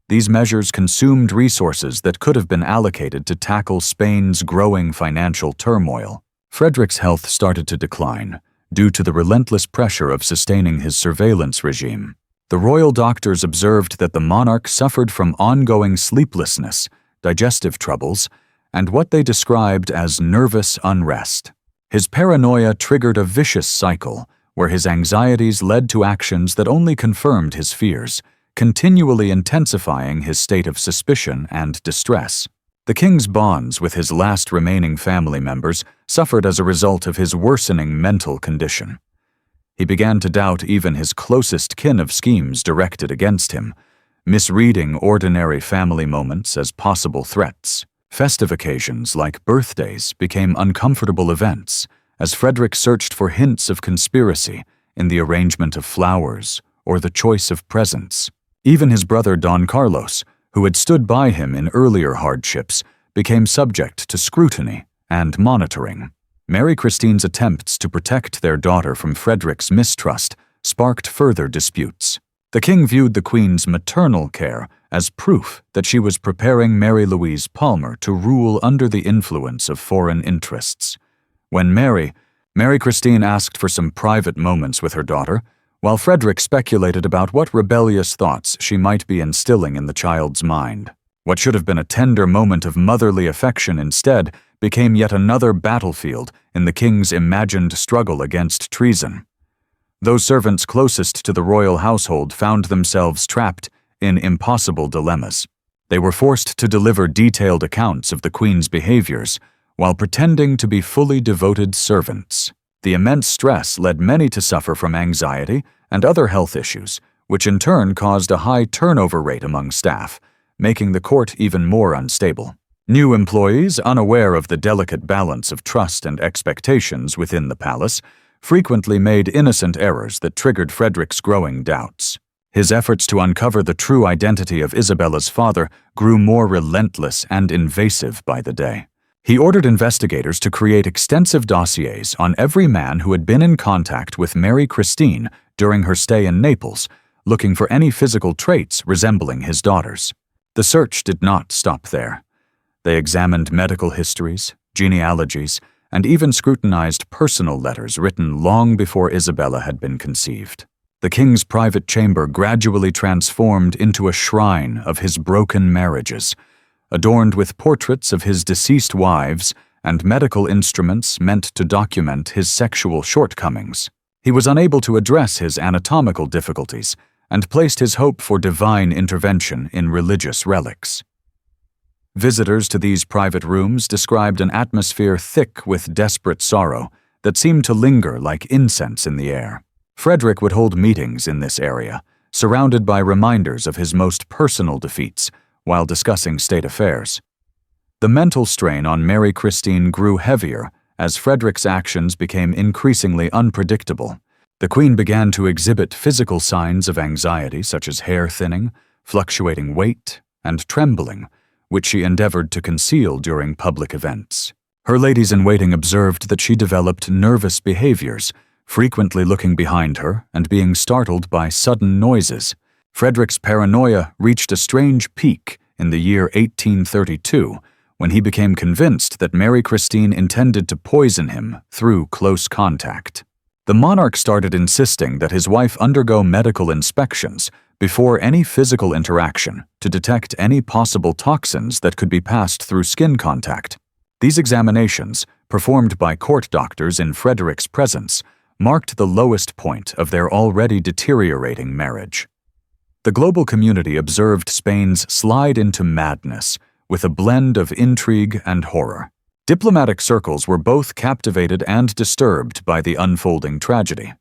These measures consumed resources that could have been allocated to tackle Spain's growing financial turmoil. Frederick's health started to decline due to the relentless pressure of sustaining his surveillance regime. The royal doctors observed that the monarch suffered from ongoing sleeplessness, digestive troubles, and what they described as nervous unrest. His paranoia triggered a vicious cycle, where his anxieties led to actions that only confirmed his fears, continually intensifying his state of suspicion and distress. The king's bonds with his last remaining family members suffered as a result of his worsening mental condition. He began to doubt even his closest kin of schemes directed against him, misreading ordinary family moments as possible threats. Festive occasions like birthdays became uncomfortable events, as Frederick searched for hints of conspiracy in the arrangement of flowers or the choice of presents. Even his brother Don Carlos, who had stood by him in earlier hardships, became subject to scrutiny and monitoring. Mary Christine's attempts to protect their daughter from Frederick's mistrust sparked further disputes. The king viewed the queen's maternal care as proof that she was preparing Mary Louise Palmer to rule under the influence of foreign interests. When Mary Christine asked for some private moments with her daughter, while Frederick speculated about what rebellious thoughts she might be instilling in the child's mind. What should have been a tender moment of motherly affection instead became yet another battlefield in the king's imagined struggle against treason. Those servants closest to the royal household found themselves trapped in impossible dilemmas. They were forced to deliver detailed accounts of the queen's behaviors while pretending to be fully devoted servants. The immense stress led many to suffer from anxiety and other health issues, which in turn caused a high turnover rate among staff, making the court even more unstable. New employees, unaware of the delicate balance of trust and expectations within the palace, frequently made innocent errors that triggered Frederick's growing doubts. His efforts to uncover the true identity of Isabella's father grew more relentless and invasive by the day. He ordered investigators to create extensive dossiers on every man who had been in contact with Mary Christine during her stay in Naples, looking for any physical traits resembling his daughter's. The search did not stop there. They examined medical histories, genealogies, and even scrutinized personal letters written long before Isabella had been conceived. The king's private chamber gradually transformed into a shrine of his broken marriages, adorned with portraits of his deceased wives and medical instruments meant to document his sexual shortcomings. He was unable to address his anatomical difficulties and placed his hope for divine intervention in religious relics. Visitors to these private rooms described an atmosphere thick with desperate sorrow that seemed to linger like incense in the air. Frederick would hold meetings in this area, surrounded by reminders of his most personal defeats, while discussing state affairs. The mental strain on Mary Christine grew heavier as Frederick's actions became increasingly unpredictable. The queen began to exhibit physical signs of anxiety such as hair thinning, fluctuating weight, and trembling, which she endeavored to conceal during public events. Her ladies-in-waiting observed that she developed nervous behaviors, frequently looking behind her and being startled by sudden noises. Frederick's paranoia reached a strange peak in the year 1832, when he became convinced that Mary Christine intended to poison him through close contact. The monarch started insisting that his wife undergo medical inspections before any physical interaction to detect any possible toxins that could be passed through skin contact. These examinations, performed by court doctors in Frederick's presence, marked the lowest point of their already deteriorating marriage. The global community observed Spain's slide into madness with a blend of intrigue and horror. Diplomatic circles were both captivated and disturbed by the unfolding tragedy.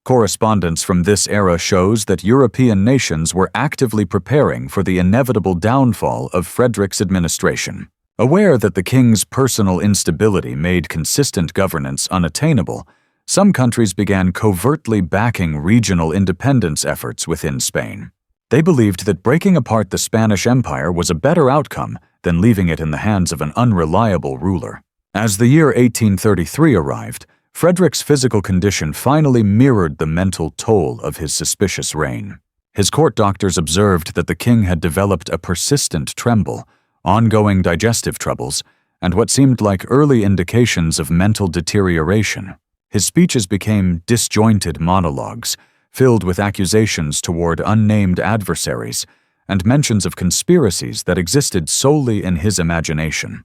Correspondence from this era shows that European nations were actively preparing for the inevitable downfall of Frederick's administration. Aware that the king's personal instability made consistent governance unattainable, some countries began covertly backing regional independence efforts within Spain. They believed that breaking apart the Spanish Empire was a better outcome than leaving it in the hands of an unreliable ruler. As the year 1833 arrived, Frederick's physical condition finally mirrored the mental toll of his suspicious reign. His court doctors observed that the king had developed a persistent tremble, ongoing digestive troubles, and what seemed like early indications of mental deterioration. His speeches became disjointed monologues, filled with accusations toward unnamed adversaries and mentions of conspiracies that existed solely in his imagination.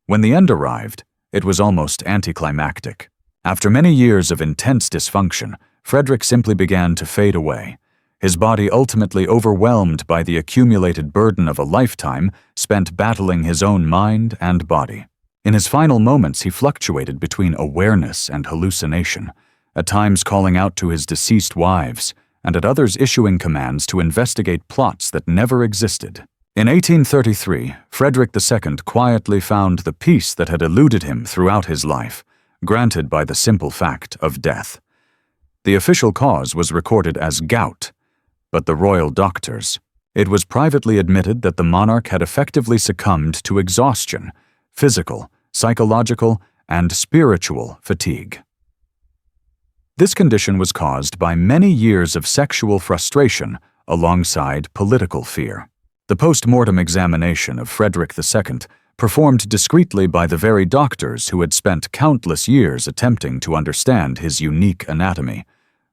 When the end arrived, it was almost anticlimactic. After many years of intense dysfunction, Frederick simply began to fade away, his body ultimately overwhelmed by the accumulated burden of a lifetime spent battling his own mind and body. In his final moments, he fluctuated between awareness and hallucination, at times calling out to his deceased wives, and at others issuing commands to investigate plots that never existed. In 1833, Frederick II quietly found the peace that had eluded him throughout his life, granted by the simple fact of death. The official cause was recorded as gout, but the royal doctors. It was privately admitted that the monarch had effectively succumbed to exhaustion, physical, psychological, and spiritual fatigue. This condition was caused by many years of sexual frustration alongside political fear. The post-mortem examination of Frederick II, performed discreetly by the very doctors who had spent countless years attempting to understand his unique anatomy,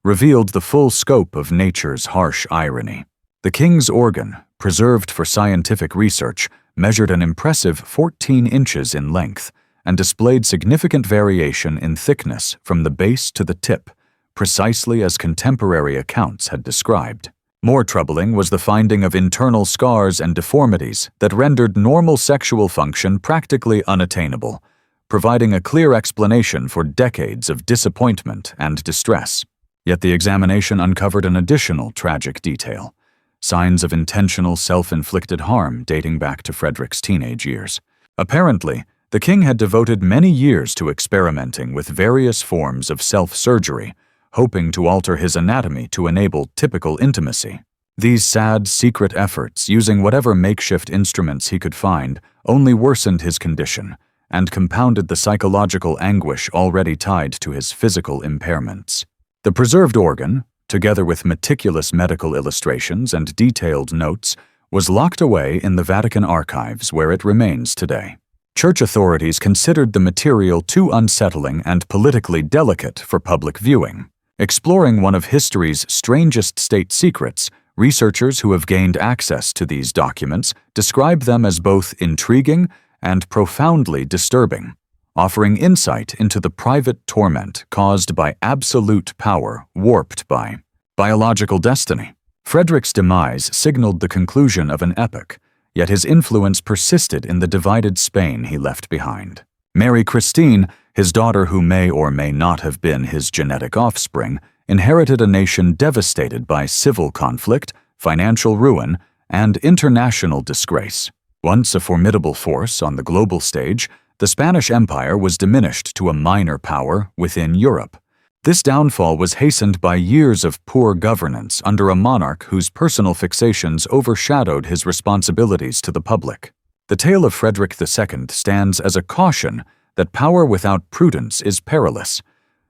revealed the full scope of nature's harsh irony. The king's organ, preserved for scientific research, measured an impressive 14 inches in length and displayed significant variation in thickness from the base to the tip, precisely as contemporary accounts had described. More troubling was the finding of internal scars and deformities that rendered normal sexual function practically unattainable, providing a clear explanation for decades of disappointment and distress. Yet the examination uncovered an additional tragic detail: signs of intentional self-inflicted harm dating back to Frederick's teenage years. Apparently, the king had devoted many years to experimenting with various forms of self-surgery, hoping to alter his anatomy to enable typical intimacy. These sad, secret efforts, using whatever makeshift instruments he could find, only worsened his condition and compounded the psychological anguish already tied to his physical impairments. The preserved organ, together with meticulous medical illustrations and detailed notes, was locked away in the Vatican archives where it remains today. Church authorities considered the material too unsettling and politically delicate for public viewing. Exploring one of history's strangest state secrets, researchers who have gained access to these documents describe them as both intriguing and profoundly disturbing, offering insight into the private torment caused by absolute power warped by biological destiny. Frederick's demise signaled the conclusion of an epoch, yet his influence persisted in the divided Spain he left behind. Mary Christine, his daughter who may or may not have been his genetic offspring, inherited a nation devastated by civil conflict, financial ruin, and international disgrace. Once a formidable force on the global stage, the Spanish Empire was diminished to a minor power within Europe. This downfall was hastened by years of poor governance under a monarch whose personal fixations overshadowed his responsibilities to the public. The tale of Frederick II stands as a caution that power without prudence is perilous,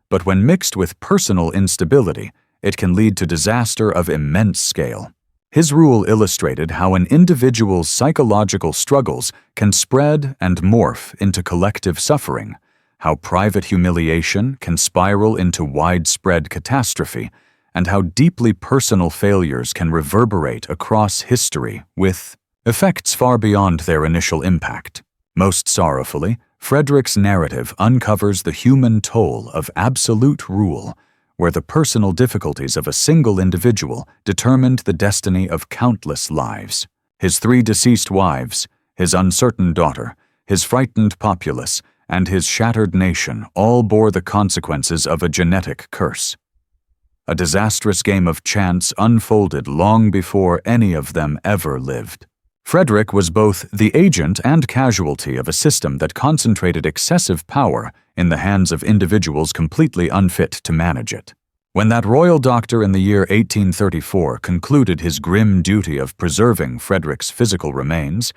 but when mixed with personal instability, it can lead to disaster of immense scale. His rule illustrated how an individual's psychological struggles can spread and morph into collective suffering, how private humiliation can spiral into widespread catastrophe, and how deeply personal failures can reverberate across history with effects far beyond their initial impact. Most sorrowfully, Frederick's narrative uncovers the human toll of absolute rule, where the personal difficulties of a single individual determined the destiny of countless lives. His 3 deceased wives, his uncertain daughter, his frightened populace, and his shattered nation all bore the consequences of a genetic curse. A disastrous game of chance unfolded long before any of them ever lived. Frederick was both the agent and casualty of a system that concentrated excessive power in the hands of individuals completely unfit to manage it. When that royal doctor in the year 1834 concluded his grim duty of preserving Frederick's physical remains,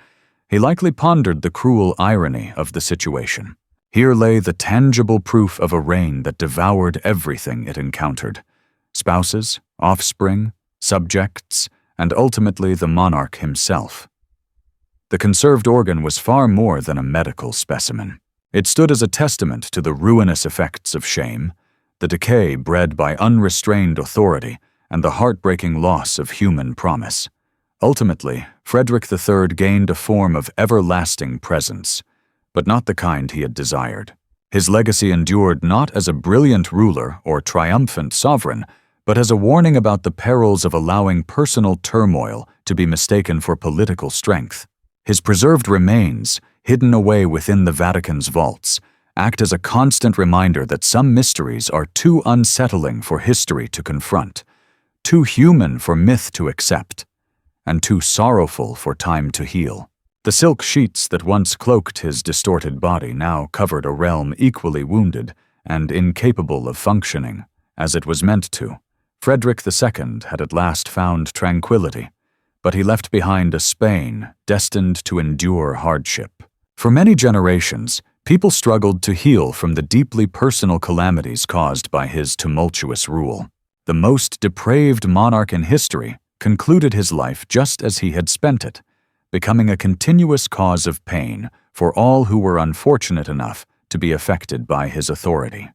he likely pondered the cruel irony of the situation. Here lay the tangible proof of a reign that devoured everything it encountered: spouses, offspring, subjects, and ultimately the monarch himself. The conserved organ was far more than a medical specimen. It stood as a testament to the ruinous effects of shame, the decay bred by unrestrained authority, and the heartbreaking loss of human promise. Ultimately, Frederick III gained a form of everlasting presence, but not the kind he had desired. His legacy endured not as a brilliant ruler or triumphant sovereign, but as a warning about the perils of allowing personal turmoil to be mistaken for political strength. His preserved remains, hidden away within the Vatican's vaults, act as a constant reminder that some mysteries are too unsettling for history to confront, too human for myth to accept, and too sorrowful for time to heal. The silk sheets that once cloaked his distorted body now covered a realm equally wounded and incapable of functioning as it was meant to. Frederick II had at last found tranquility, but he left behind a Spain destined to endure hardship. For many generations, people struggled to heal from the deeply personal calamities caused by his tumultuous rule. The most depraved monarch in history concluded his life just as he had spent it, becoming a continuous cause of pain for all who were unfortunate enough to be affected by his authority.